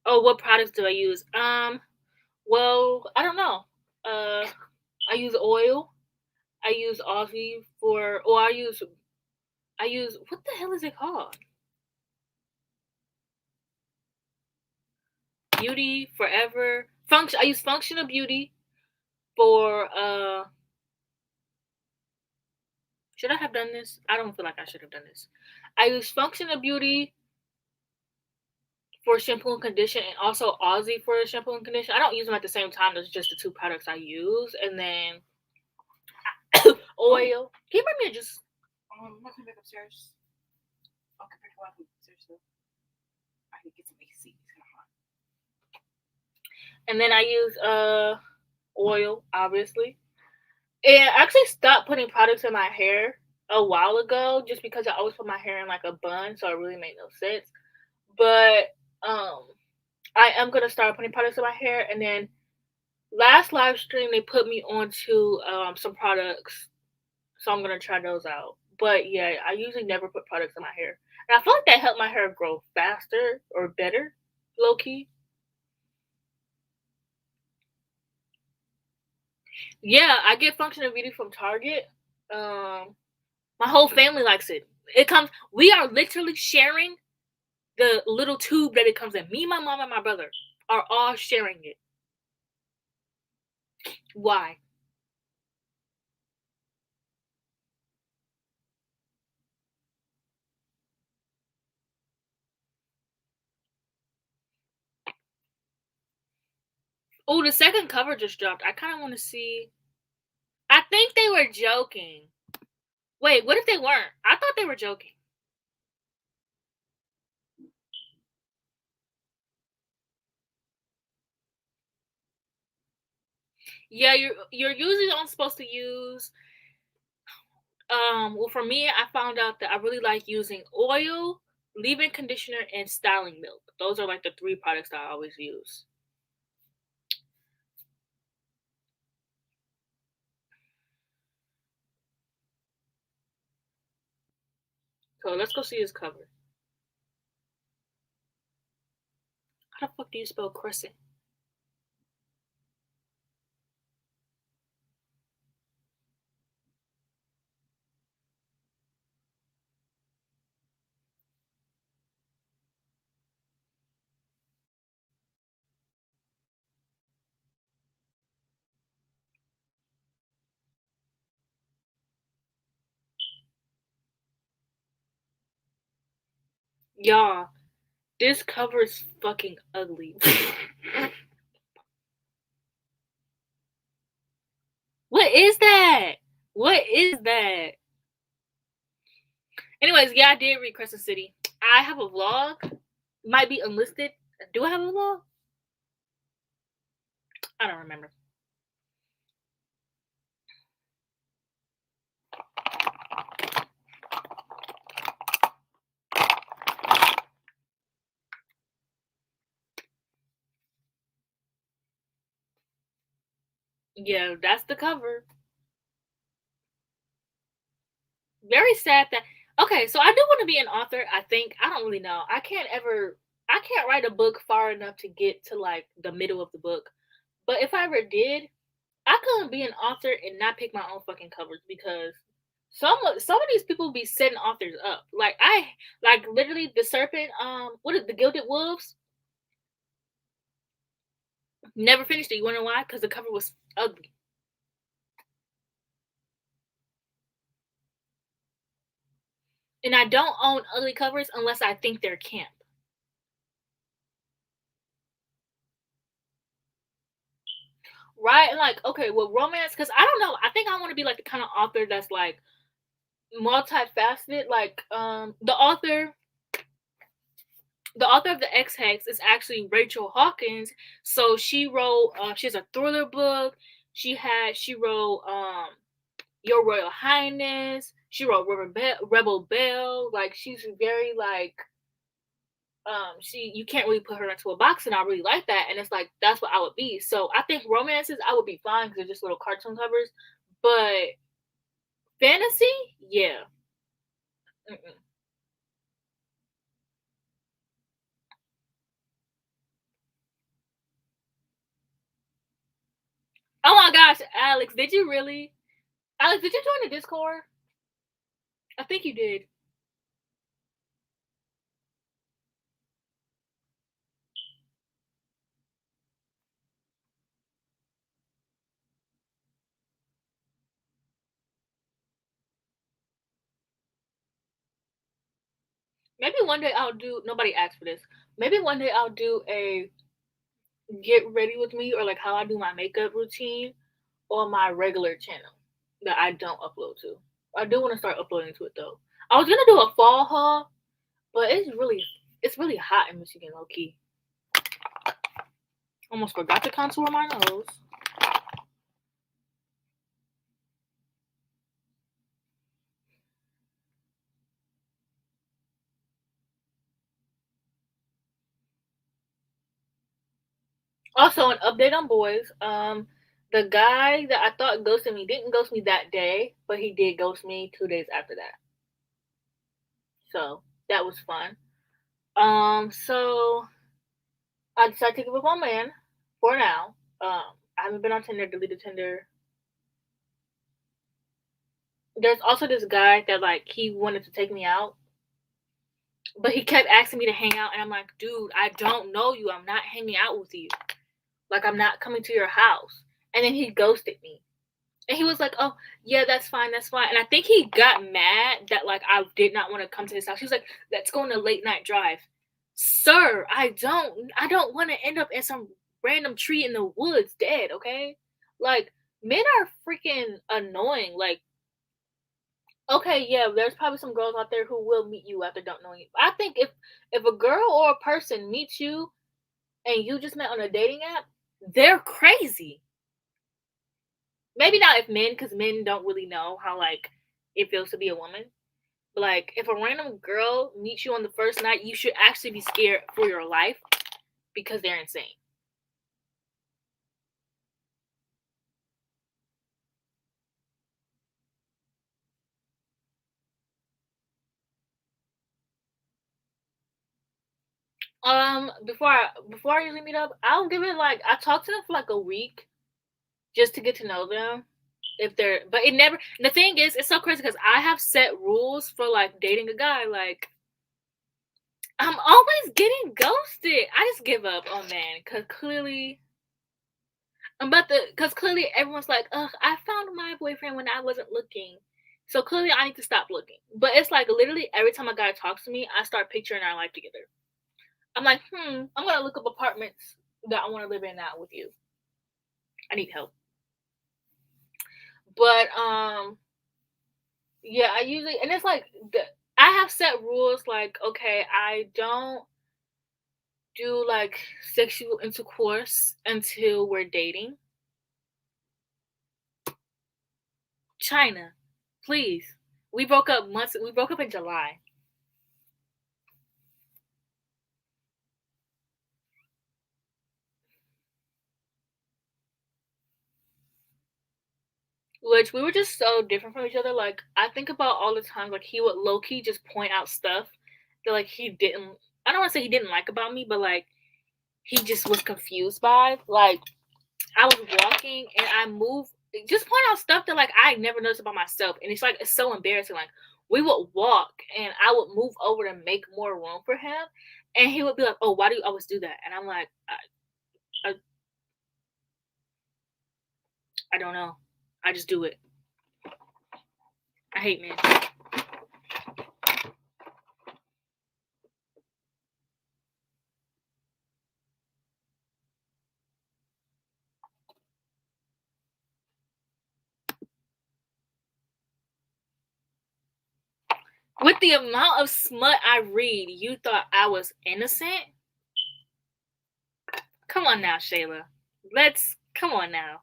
Oh, what products do I use? Well, I don't know. I use oil. I use Aussie for, or I use what the hell is it called? Beauty Forever. Function. I use Functional Beauty for Should I have done this? I don't feel like I should have done this. I use Function of Beauty for shampoo and condition, and also Aussie for shampoo and condition. I don't use them at the same time. Those are just the two products I use. And then oil. Can you bring me a just? I'm not coming back upstairs. Okay, pick one upstairs though. I can get some AC. It's kind of hot. And then I use oil, obviously. And I actually stopped putting products in my hair a while ago, just because I always put my hair in like a bun, so it really made no sense. But I am gonna start putting products in my hair. And then last live stream they put me onto some products, so I'm gonna try those out. But yeah, I usually never put products in my hair, and I feel like that helped my hair grow faster or better, low key. Yeah, I get Function of Beauty from Target. My whole family likes it. It comes. We are literally sharing the little tube that it comes in. Me, my mom, and my brother are all sharing it. Why? Oh, the second cover just dropped. I kind of want to see. I think they were joking. Wait, what if they weren't? I thought they were joking. Yeah, you're usually only supposed to use. Well, for me, I found out that I really like using oil, leave-in conditioner, and styling milk. Those are like the three products that I always use. So let's go see his cover. How the fuck do you spell crescent? Y'all, this cover is fucking ugly. What is that? What is that? Anyways, yeah, I did read Crescent City. I have a vlog. Might be unlisted. Do I have a vlog? I don't remember. Yeah, that's the cover. Very sad that. Okay, so I do want to be an author. I think I don't really know. I can't write a book far enough to get to like the middle of the book. But if I ever did, I couldn't be an author and not pick my own fucking covers, because some of these people be setting authors up. Like literally the serpent. What is the Gilded Wolves? Never finished it. You wanna know why? Because the cover was ugly. And I don't own ugly covers unless I think they're camp. Right? And like, okay, well, romance, because I don't know. I think I want to be like the kind of author that's like multifaceted. Like, the author of the X Hex is actually Rachel Hawkins. So she wrote, she has a thriller book. She wrote Your Royal Highness. She wrote Rebel Belle. Like, she's very like, you can't really put her into a box, and I really like that. And it's like, that's what I would be. So I think romances I would be fine because they're just little cartoon covers. But fantasy, yeah. Mm-mm. Oh my gosh, Alex, did you really? Alex, did you join the Discord? I think you did. Maybe one day I'll do. Nobody asked for this. Maybe one day I'll do a get ready with me, or like how I do my makeup routine on my regular channel that I don't upload to. I do want to start uploading to it though. I was gonna do a fall haul, but it's really hot in Michigan, low key. Almost forgot to contour my nose. Also, an update on boys. The guy that I thought ghosted me didn't ghost me that day, but he did ghost me 2 days after that. So that was fun. So I decided to give up on man for now. I haven't been on Tinder, deleted Tinder. There's also this guy that like he wanted to take me out, but he kept asking me to hang out, and I'm like, dude, I don't know you. I'm not hanging out with you. Like I'm not coming to your house. And then he ghosted me. And he was like, "Oh, yeah, that's fine, that's fine." And I think he got mad that like I did not want to come to his house. He was like, "Let's go on a late night drive." Sir, I don't want to end up in some random tree in the woods dead, okay? Like men are freaking annoying. Like, okay, yeah, there's probably some girls out there who will meet you after don't knowing you. I think if a girl or a person meets you and you just met on a dating app, they're crazy. Maybe not if men, because men don't really know how like it feels to be a woman. But like if a random girl meets you on the first night, you should actually be scared for your life because they're insane. Before I usually meet up, I'll give it like I talk to them for like a week just to get to know them. If they're, but it never. The thing is, it's so crazy because I have set rules for like dating a guy. Like I'm always getting ghosted. I just give up on man because clearly because clearly everyone's like, ugh, I found my boyfriend when I wasn't looking. So clearly I need to stop looking. But it's like literally every time a guy talks to me, I start picturing our life together. I'm like, I'm gonna look up apartments that I want to live in now with you. I need help. But yeah, I usually and it's like I have set rules like, okay, I don't do like sexual intercourse until we're dating. Chyna, please. We broke up in July. Which we were just so different from each other. Like I think about all the times like he would low key just point out stuff that like he didn't. I don't want to say he didn't like about me, but like he just was confused by. Like I was walking and I moved, just point out stuff that like I never noticed about myself, and it's like it's so embarrassing. Like we would walk and I would move over to make more room for him, and he would be like, "Oh, why do you always do that?" And I'm like, I don't know. I just do it. I hate men. With the amount of smut I read, you thought I was innocent? Come on now, Shayla. Let's come on now.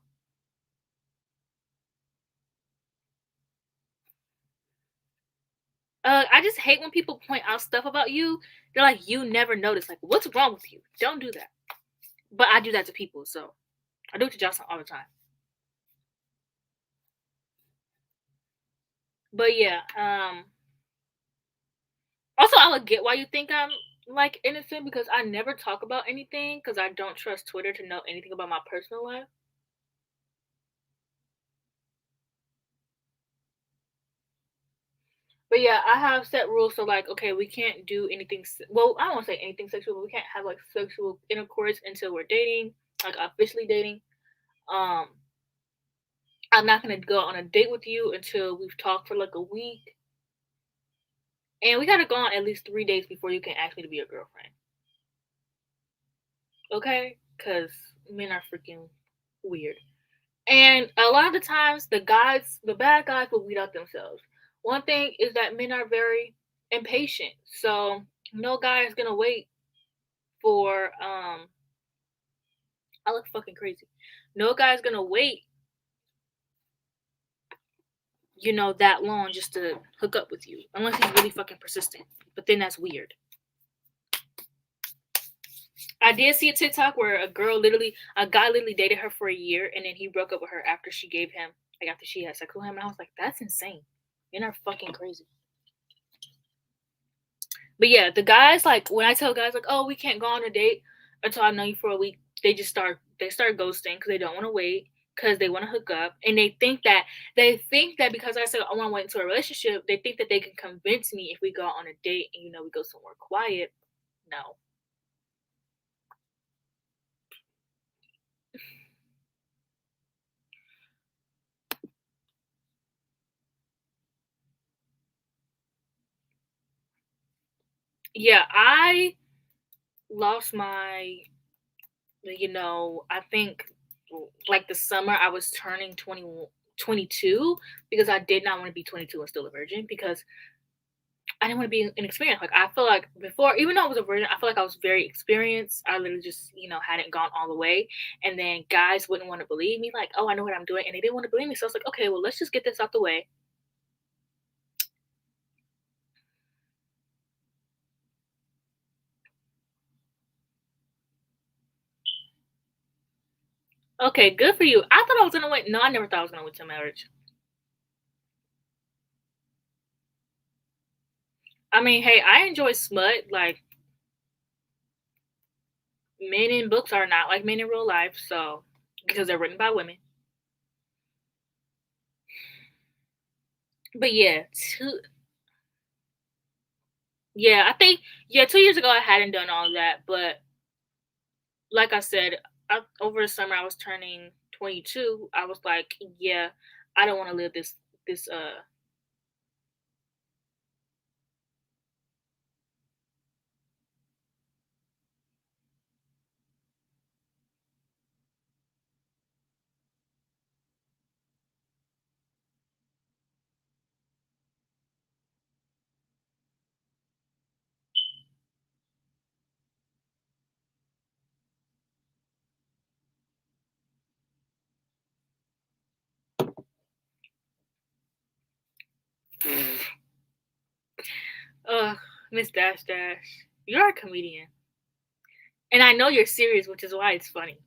I just hate when people point out stuff about you. They're like, you never noticed. Like, what's wrong with you? Don't do that. But I do that to people, so I do it to Jocelyn all the time. But yeah, also I would get why you think I'm like innocent because I never talk about anything because I don't trust Twitter to know anything about my personal life. But yeah, I have set rules. So like, okay, we can't do anything. Well, I don't want to say anything sexual, but we can't have like sexual intercourse until we're dating, like officially dating. Um, I'm not gonna go on a date with you until we've talked for like a week, And we gotta go on at least 3 days before you can ask me to be your girlfriend. Okay? Because men are freaking weird. And a lot of the times, the bad guys will weed out themselves. One thing is that men are very impatient. So no guy is gonna wait for I look fucking crazy. No guy's gonna wait, that long just to hook up with you. Unless he's really fucking persistent. But then that's weird. I did see a TikTok where a guy literally dated her for a year and then he broke up with her after she had sex with him. And I was like, that's insane. You're not fucking crazy. But yeah, the guys, like, when I tell guys, like, oh, we can't go on a date until I've known you for a week, they start ghosting because they don't want to wait, because they want to hook up. And they think that because I said I want to wait into a relationship, they think that they can convince me if we go on a date and, we go somewhere quiet. No. Yeah, I lost my, I think like the summer I was turning 22, because I did not want to be 22 and still a virgin, because I didn't want to be inexperienced. Like, I feel like before, even though I was a virgin, I feel like I was very experienced. I literally just, hadn't gone all the way. And then guys wouldn't want to believe me, like, oh, I know what I'm doing. And they didn't want to believe me. So I was like, okay, well, let's just get this out the way. Okay, good for you. I thought I was going to wait. No, I never thought I was going to wait till marriage. I mean, hey, I enjoy smut. Like, men in books are not like men in real life. So, because they're written by women. But yeah, I think, 2 years ago I hadn't done all of that. But like I said, over the summer I was turning 22. I was like, yeah, I don't want to live this. Miss Dash Dash, you're a comedian, and I know you're serious, which is why it's funny.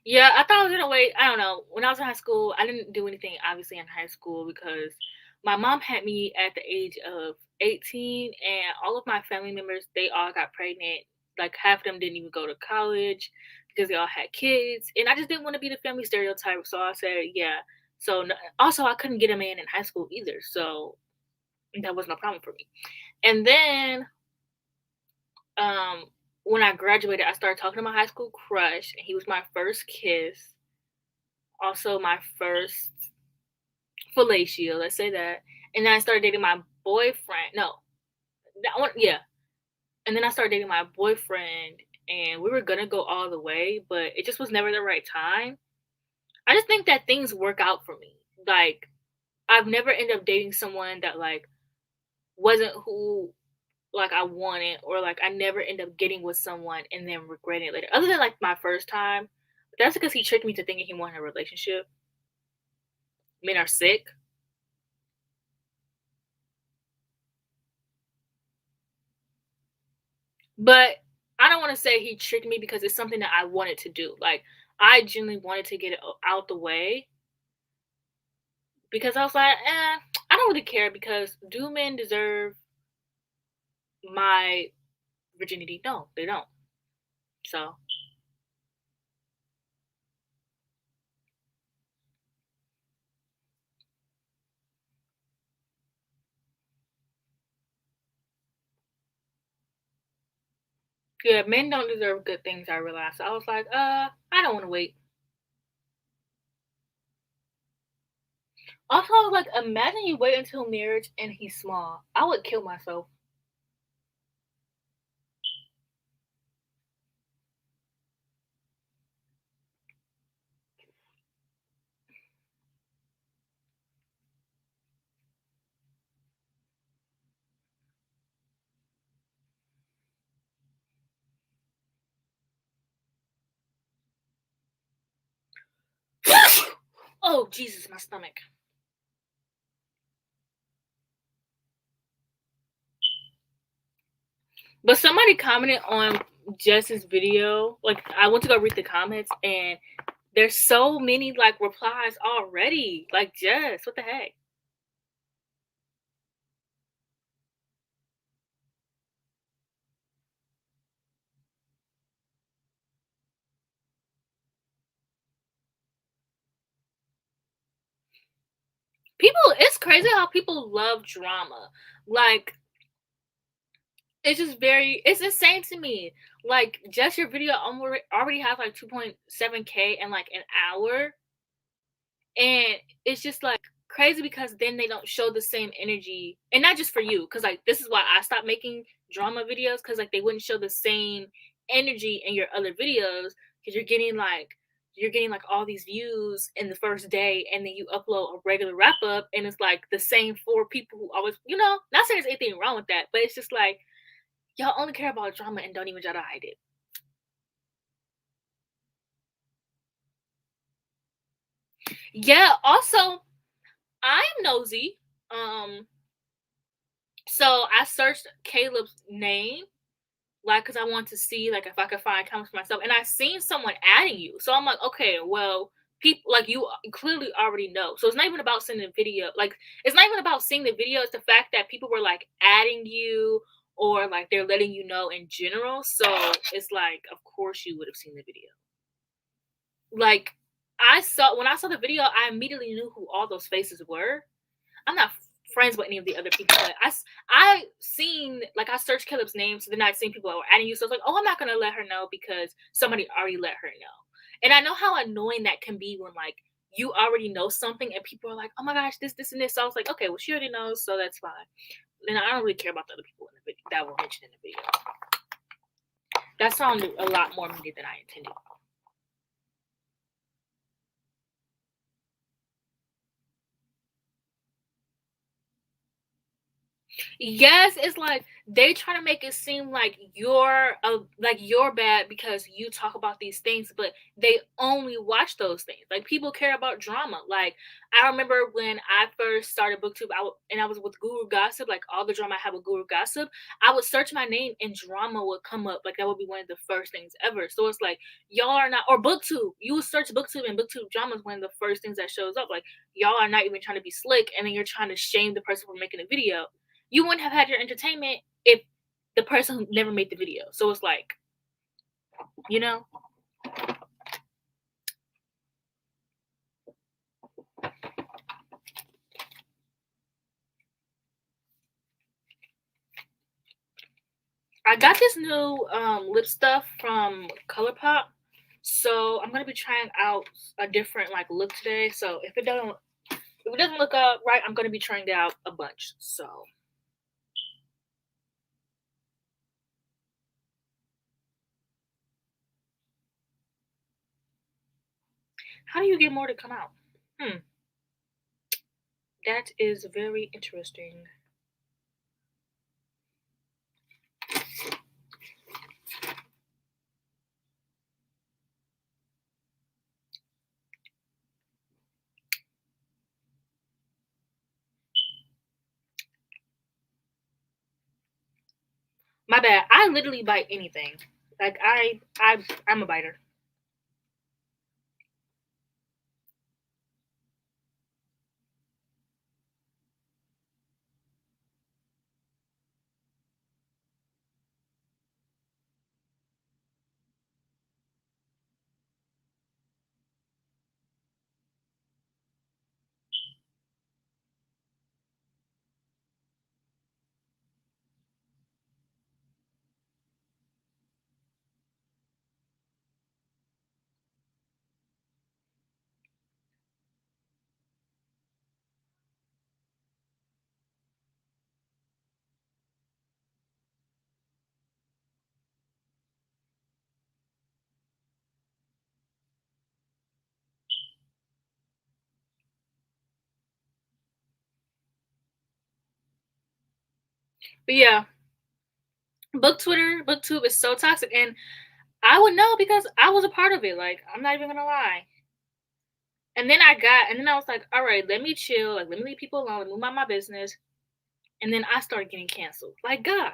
Yeah, I thought I was gonna wait. I don't know. When I was in high school, I didn't do anything obviously in high school because my mom had me at the age of 18, and all of my family members, they all got pregnant. Like, half of them didn't even go to college because they all had kids, and I just didn't want to be the family stereotype. So I said, yeah. So also, I couldn't get a man in high school either, so that was no problem for me. And then um when I graduated, I started talking to my high school crush, and he was my first kiss, also my first fellatio, let's say that. And then I started dating my boyfriend. No, that one, yeah. And then I started dating my boyfriend, and we were gonna go all the way, but it just was never the right time. I just think that things work out for me. Like, I've never ended up dating someone that, like, wasn't who, like, I wanted, or like I never end up getting with someone and then regretting it later. Other than, like, my first time, but that's because he tricked me to thinking he wanted a relationship. Men are sick. But I don't want to say he tricked me, because it's something that I wanted to do. Like, I genuinely wanted to get it out the way, because I was like, I don't really care, because do men deserve my virginity? No, they don't. So, yeah, men don't deserve good things, I realized. So I was like, I don't want to wait. Also, like, imagine you wait until marriage and he's small. I would kill myself. Oh, Jesus, my stomach. But somebody commented on Jess's video. Like, I went to go read the comments, and there's so many, like, replies already. Like, Jess, what the heck? People, it's crazy how people love drama. Like, it's just it's insane to me. Like, just your video already has like 2.7K in like an hour. And it's just like crazy because then they don't show the same energy. And not just for you, because like this is why I stopped making drama videos, because like they wouldn't show the same energy in your other videos, because you're getting like all these views in the first day, and then you upload a regular wrap up and it's like the same four people who always, not saying there's anything wrong with that, but it's just like y'all only care about drama and don't even try to hide it. Yeah, also I'm nosy. So I searched Caleb's name, like, because I want to see, like, if I could find comments for myself. And I seen someone adding you. So I'm like, okay, well, people, like, you clearly already know. So it's not even about seeing the video. Like, it's not even about seeing the video. It's the fact that people were, like, adding you, or, like, they're letting you know in general. So it's like, of course you would have seen the video. Like, when I saw the video, I immediately knew who all those faces were. I'm not friends with any of the other people, but I seen, like, I searched Caleb's name, so then I seen people that were adding you. So I was like, oh, I'm not gonna let her know because somebody already let her know. And I know how annoying that can be when like you already know something and people are like, oh my gosh, this, and this. So I was like, okay, well she already knows, so that's fine. And I don't really care about the other people in the video that were mentioned in the video. That sounded a lot more meaty than I intended. Yes, it's like they try to make it seem like you're bad because you talk about these things, but they only watch those things. Like, people care about drama. Like, I remember when I first started BookTube, and I was with Guru Gossip, like all the drama I had with Guru Gossip, I would search my name and drama would come up. Like, that would be one of the first things ever. So it's like y'all are not, or BookTube. You would search BookTube, and BookTube drama is one of the first things that shows up. Like, y'all are not even trying to be slick, and then you're trying to shame the person for making a video. You wouldn't have had your entertainment if the person who never made the video. So it's like, you know, I got this new lip stuff from ColourPop. So I'm gonna be trying out a different like look today. So if it doesn't look right, I'm gonna be trying it out a bunch. So how do you get more to come out? That is very interesting. My bad. I literally bite anything. Like, I'm a biter. But yeah, booktube is so toxic, and I would know because I was a part of it. Like, I'm not even gonna lie. And then I was like, all right, let me chill. Like, let me leave people alone. Let me mind my business. And then I started getting canceled. Like, God.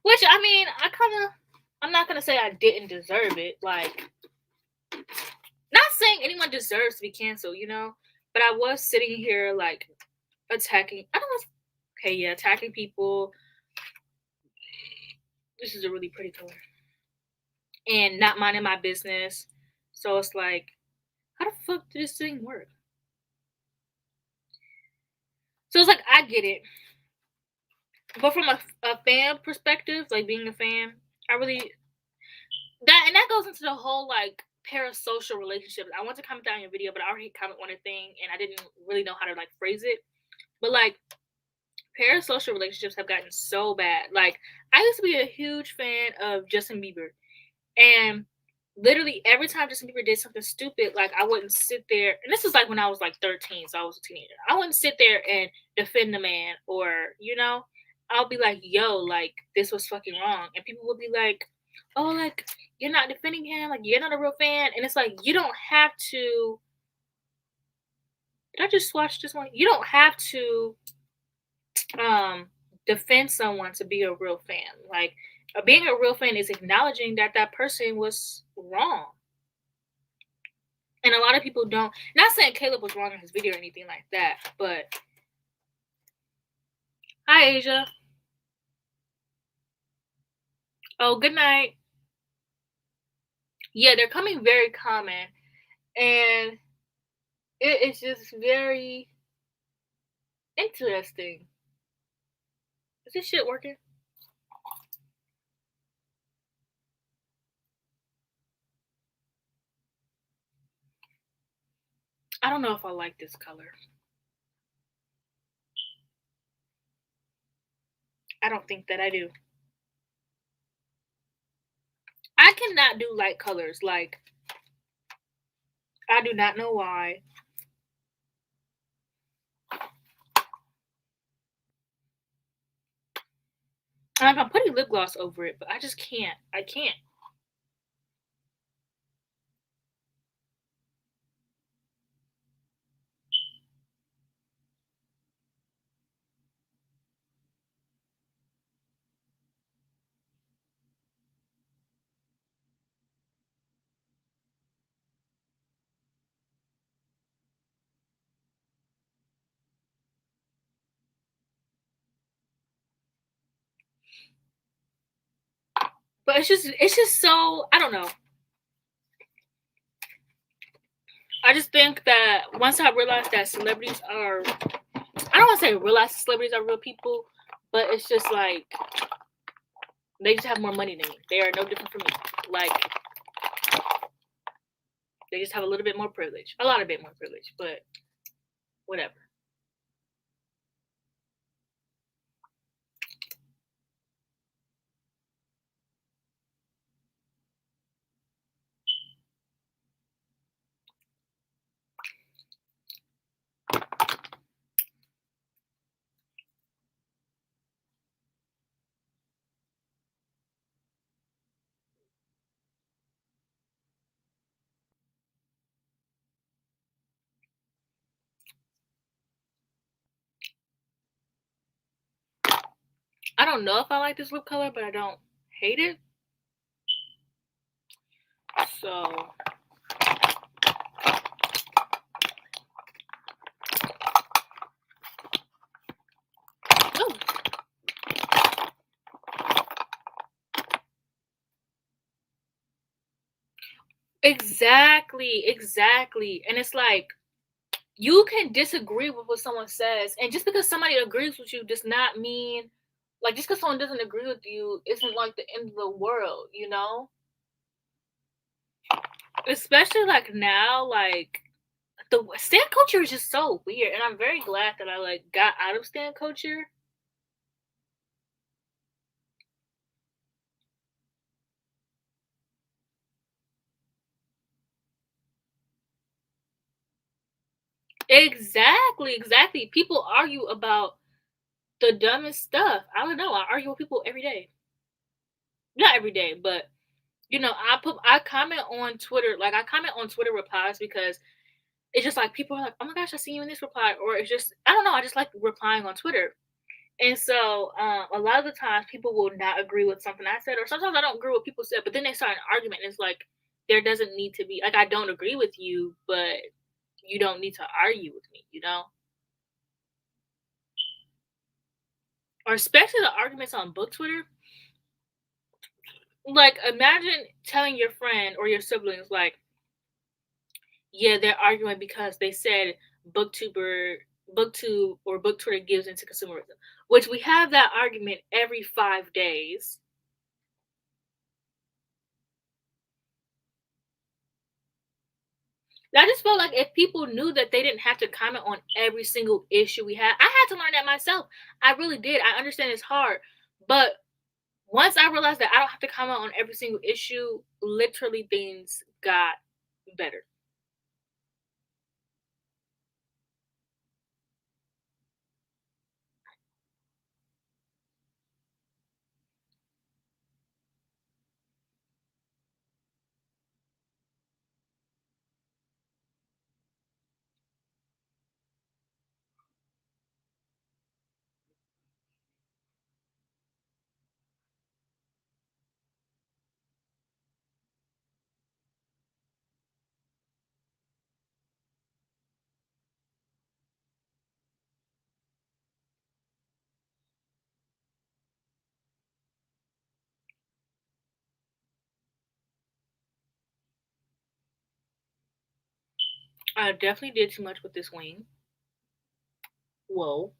Which, I mean, I'm not gonna say I didn't deserve it. Like, not saying anyone deserves to be canceled, you know. But I was sitting here like attacking. I don't know. Okay, yeah, attacking people. This is a really pretty color. And not minding my business. So it's like, how the fuck did this thing work? So it's like, I get it. But from a fan perspective, like being a fan, I really, that goes into the whole like parasocial relationships. I want to comment on your video, but I already comment on a thing and I didn't really know how to like phrase it. But like, parasocial relationships have gotten so bad. Like, I used to be a huge fan of Justin Bieber. And literally every time Justin Bieber did something stupid, like, I wouldn't sit there. And this was like when I was like 13, so I was a teenager. I wouldn't sit there and defend the man, or, you know, I'll be like, yo, like, this was fucking wrong. And people would be like, oh, like, you're not defending him. Like, you're not a real fan. And it's like, you don't have to. Did I just watch this one? You don't have to defend someone to be a real fan. Like, being a real fan is acknowledging that that person was wrong. And a lot of people don't. Not saying Caleb was wrong in his video or anything like that, but hi, Asia. Oh, good night. Yeah, they're coming very common, and it is just very interesting. Is this shit working? I don't know if I like this color. I don't think that I do. I cannot do light colors. Like, I do not know why. And I'm putting lip gloss over it, but I just can't. I can't. But it's just so, I don't know. I just think that once I realized that celebrities are, I don't want to say realize celebrities are real people, but it's just like they just have more money than me. They are no different from me. Like, they just have a little bit more privilege, a lot of bit more privilege, but whatever. I don't know if I like this lip color, but I don't hate it. So oh. Exactly. And it's like, you can disagree with what someone says, and just because somebody agrees with you does not mean, like, just because someone doesn't agree with you isn't like the end of the world, you know? Especially like now, like, the stan culture is just so weird, and I'm very glad that I like got out of stan culture. Exactly. People argue about the dumbest stuff. I don't know. I argue with people every day. Not every day, but I comment on Twitter. Like I comment on Twitter replies because it's just like people are like, "Oh my gosh, I see you in this reply," or it's just I don't know. I just like replying on Twitter. And so, a lot of the times people will not agree with something I said, or sometimes I don't agree with what people said, but then they start an argument, and it's like there doesn't need to be like I don't agree with you, but you don't need to argue with me, Or especially the arguments on book Twitter. Like, imagine telling your friend or your siblings, like, yeah, they're arguing because they said booktuber, booktube, or book Twitter gives into consumerism, which we have that argument every 5 days. I just felt like if people knew that they didn't have to comment on every single issue we had, I had to learn that myself. I really did. I understand it's hard, but once I realized that I don't have to comment on every single issue, literally things got better. I definitely did too much with this wing. Whoa.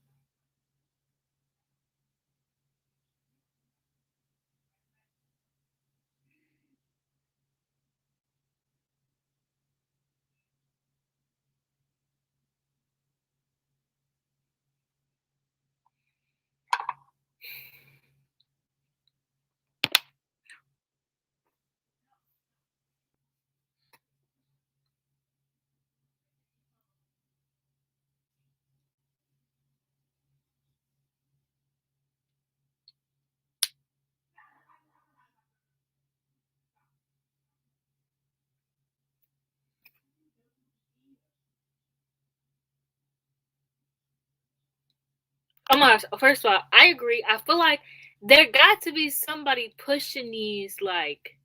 Oh my gosh. First of all, I agree. I feel like there got to be somebody pushing these, like,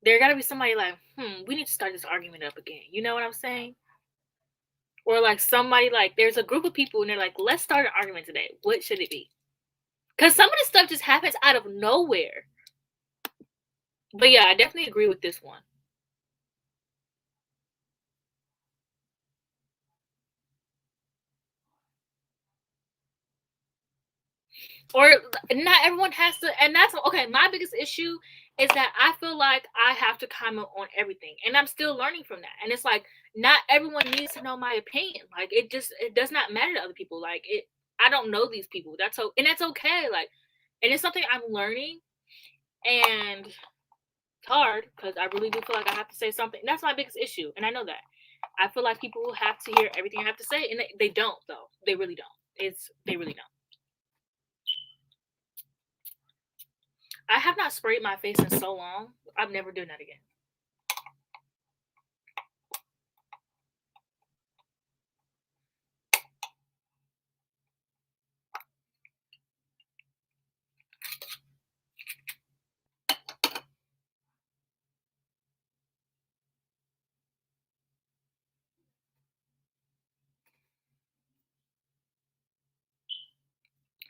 there got to be somebody like, we need to start this argument up again. You know what I'm saying? Or like somebody like there's a group of people and they're like, let's start an argument today. What should it be? Because some of this stuff just happens out of nowhere. But yeah, I definitely agree with this one. Or not everyone has to, and that's okay. My biggest issue is that I feel like I have to comment on everything, and I'm still learning from that. And it's like not everyone needs to know my opinion. Like it does not matter to other people. Like it, I don't know these people. And that's okay. Like, and it's something I'm learning, and it's hard because I really do feel like I have to say something. And that's my biggest issue, and I know that. I feel like people have to hear everything I have to say, and they don't though. They really don't. They really don't. I have not sprayed my face in so long. I'm never doing that again.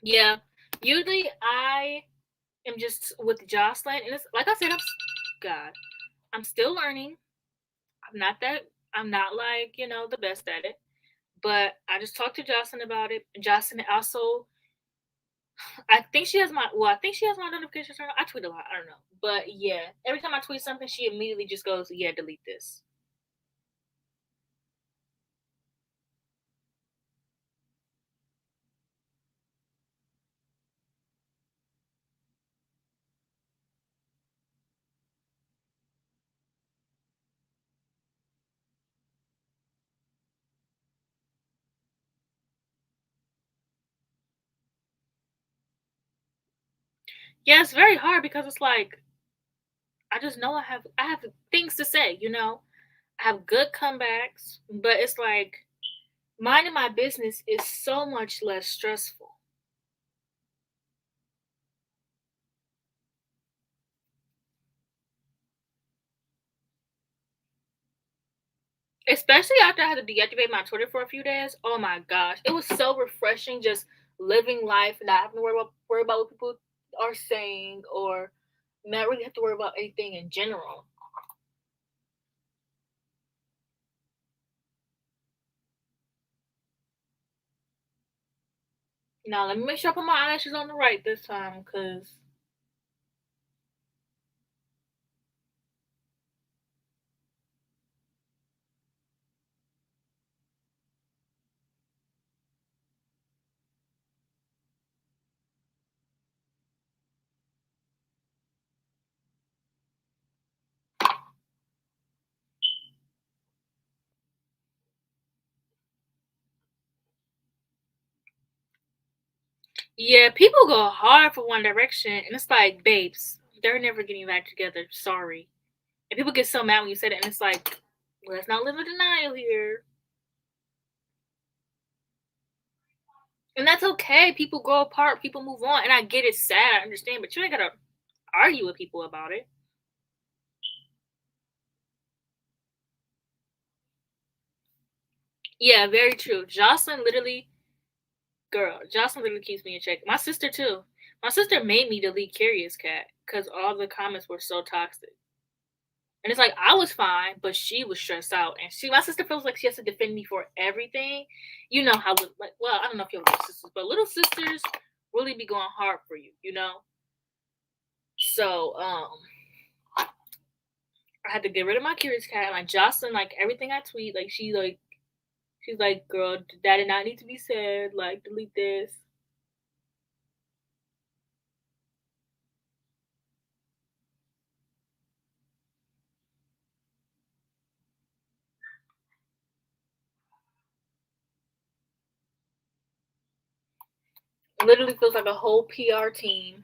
Yeah. Usually I am just with Jocelyn, and it's like I said, God, I'm still learning. I'm not that. I'm not like the best at it, but I just talked to Jocelyn about it. Jocelyn also, I think she has my. Well, I think she has my notifications turned on. I tweet a lot. I don't know, but yeah, every time I tweet something, she immediately just goes, "Yeah, delete this." Yeah, it's very hard because it's like I just know I have things to say, you know. I have good comebacks, but it's like minding my business is so much less stressful. Especially after I had to deactivate my Twitter for a few days. Oh my gosh. It was so refreshing just living life and not having to worry about what people are saying or not really have to worry about anything in general. Now let me make sure I put my eyelashes on the right this time because yeah, people go hard for One Direction and it's like, babes, they're never getting back together. Sorry. And people get so mad when you say that and it's like, let's not live in denial here. And that's okay. People grow apart, people move on, and I get it's sad, I understand, but you ain't gotta argue with people about it. Yeah, very true. Jocelyn literally keeps me in check. My sister too. My sister made me delete Curious Cat because all the comments were so toxic. And it's like I was fine, but she was stressed out, and my sister feels like she has to defend me for everything. You know how like well, I don't know if you have little sisters, but little sisters really be going hard for you, you know. So I had to get rid of my Curious Cat. Like Jocelyn, like everything I tweet, like she's like, girl, that did not need to be said. Like delete this. It literally feels like a whole PR team.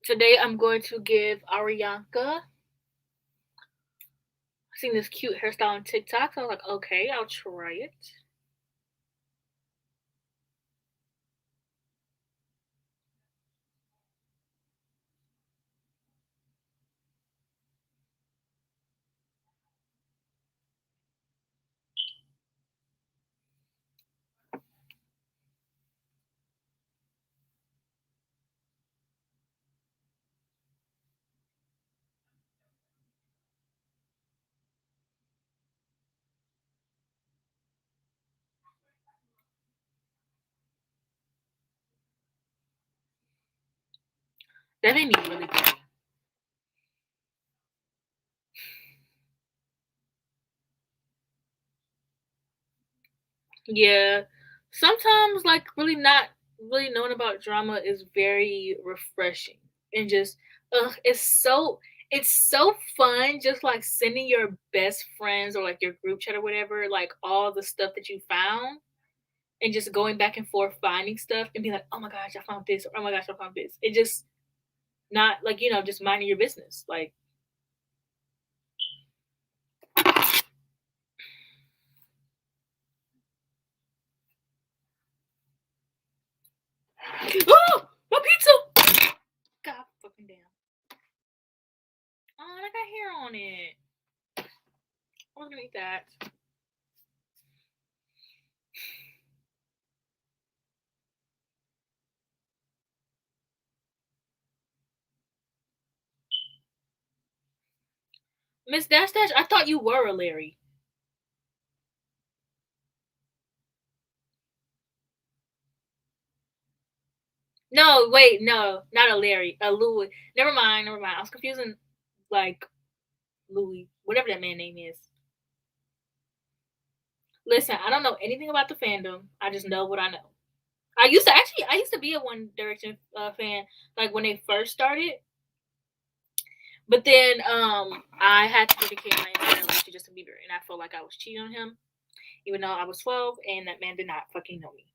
Today I'm going to give Arianka. I seen this cute hairstyle on TikTok, so I was like, okay, I'll try it. That made me really pretty. Yeah. Sometimes like really not really knowing about drama is very refreshing. And just it's so fun just like sending your best friends or like your group chat or whatever, like all the stuff that you found and just going back and forth finding stuff and being like, oh my gosh, I found this, or oh my gosh, I found this. It just not like, you know, just minding your business. Like, oh, my pizza! God fucking damn. Oh, I got hair on it. I was gonna eat that. Miss Dash Dash, I thought you were a Larry. No, wait, no, not a Larry, a Louis. Never mind, never mind. I was confusing like Louis, whatever that man name is. Listen, I don't know anything about the fandom. I just know what I know. I used to be a One Direction fan, like when they first started. But then I had to dedicate my entire life to Justin Bieber, and I felt like I was cheating on him, even though I was 12, and that man did not fucking know me.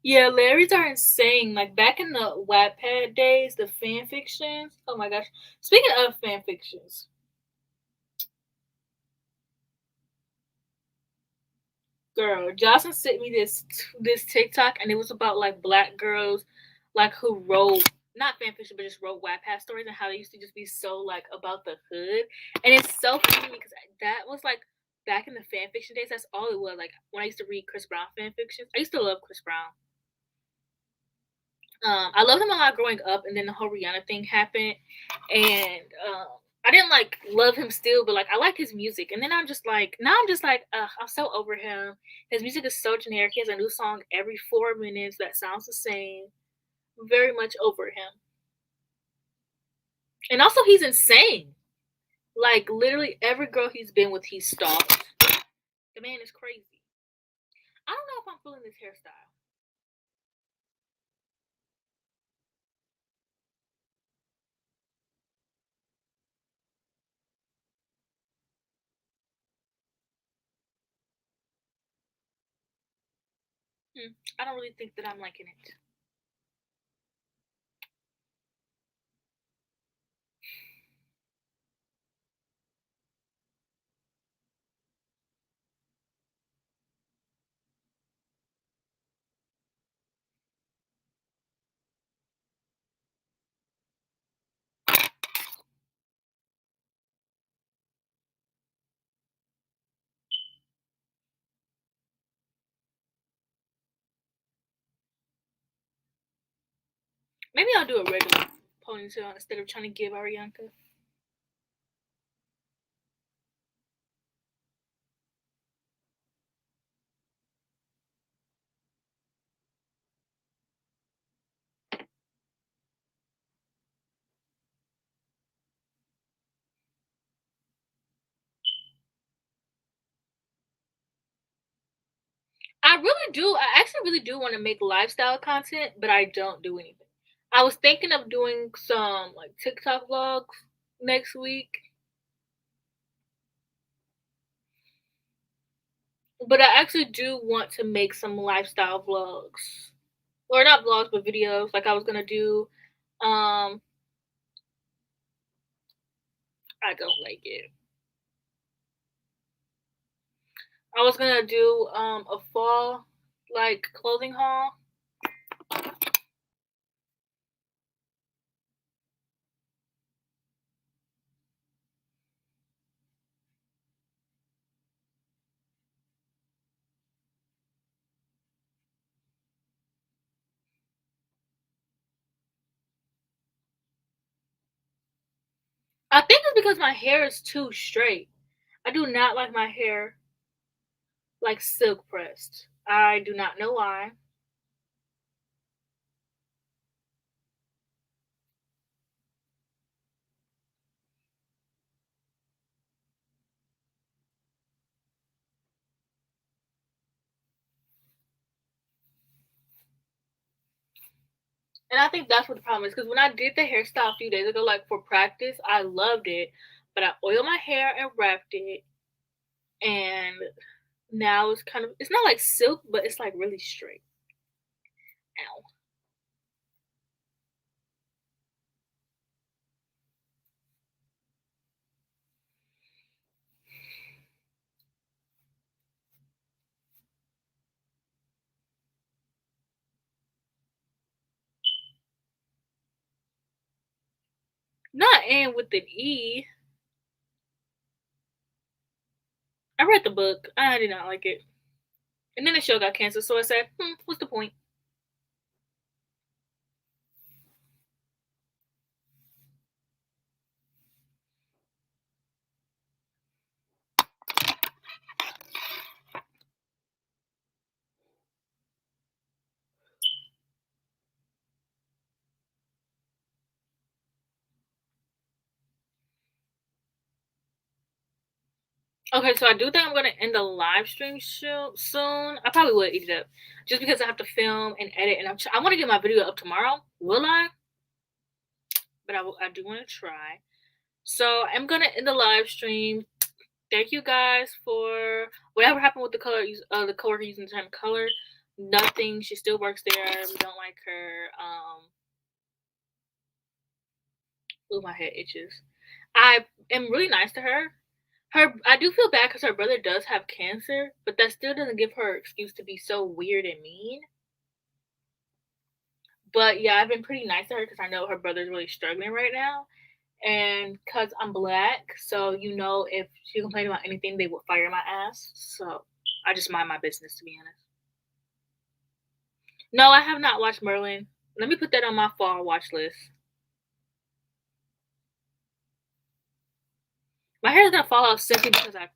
Yeah, Larry's are insane. Like back in the Wattpad days, the fan fictions. Oh my gosh! Speaking of fan fictions, girl, Jocelyn sent me this TikTok, and it was about like black girls, like who wrote not fan fiction, but just wrote Wattpad stories, and how they used to just be so like about the hood, and it's so funny because that was like back in the fan fiction days. That's all it was. Like when I used to read Chris Brown fan fictions, I used to love Chris Brown. I loved him a lot growing up, and then the whole Rihanna thing happened, and I didn't like love him still, but like I liked his music. And then I'm just like, I'm so over him. His music is so generic. He has a new song every 4 minutes that sounds the same. Very much over him, and also he's insane. Like literally every girl he's been with, he stalked. The man is crazy. I don't know if I'm feeling this hairstyle. I don't really think that I'm liking it. Maybe I'll do a regular ponytail instead of trying to give Arianka. I actually really do want to make lifestyle content, but I don't do anything. I was thinking of doing some like TikTok vlogs next week, but I actually do want to make some lifestyle vlogs. Or not vlogs, but videos. Like I was gonna do I don't like it. I was gonna do a fall like clothing haul. I think it's because my hair is too straight. I do not like my hair like silk pressed. I do not know why. And I think that's what the problem is because when I did the hairstyle a few days ago, like for practice, I loved it, but I oiled my hair and wrapped it, and now it's not like silk, but it's like really straight. Ow. Not Anne with an E. I read the book. I did not like it. And then the show got canceled, so I said, what's the point? Okay, so I do think I'm gonna end the live stream soon. I probably would eat it up, just because I have to film and edit, and I want to get my video up tomorrow. Will I? But I do want to try. So I'm gonna end the live stream. Thank you guys for whatever happened with the color. The coworker using the term color. Nothing. She still works there. We don't like her. Ooh, my head itches. I am really nice to her. I do feel bad because her brother does have cancer, but that still doesn't give her an excuse to be so weird and mean. But yeah, I've been pretty nice to her because I know her brother's really struggling right now. And because I'm black, so if she complained about anything, they would fire my ass. So I just mind my business, to be honest. No, I have not watched Merlin. Let me put that on my fall watch list. My hair is gonna fall out simply because I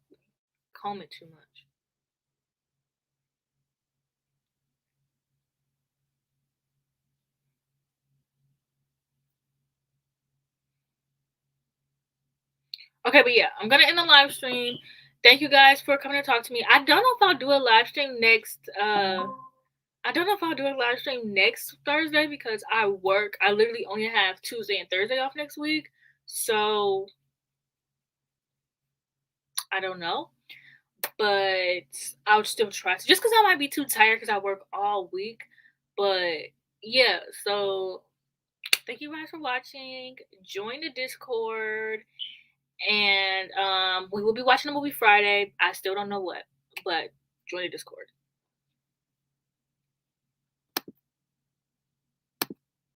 comb it too much. Okay, but yeah, I'm gonna end the live stream. Thank you guys for coming to talk to me. I don't know if I'll do a live stream next. I don't know if I'll do a live stream next Thursday because I work. I literally only have Tuesday and Thursday off next week, so I don't know. But I'll still try. Just because I might be too tired because I work all week. But yeah, so thank you guys for watching. Join the Discord. And we will be watching the movie Friday. I still don't know what, but join the Discord.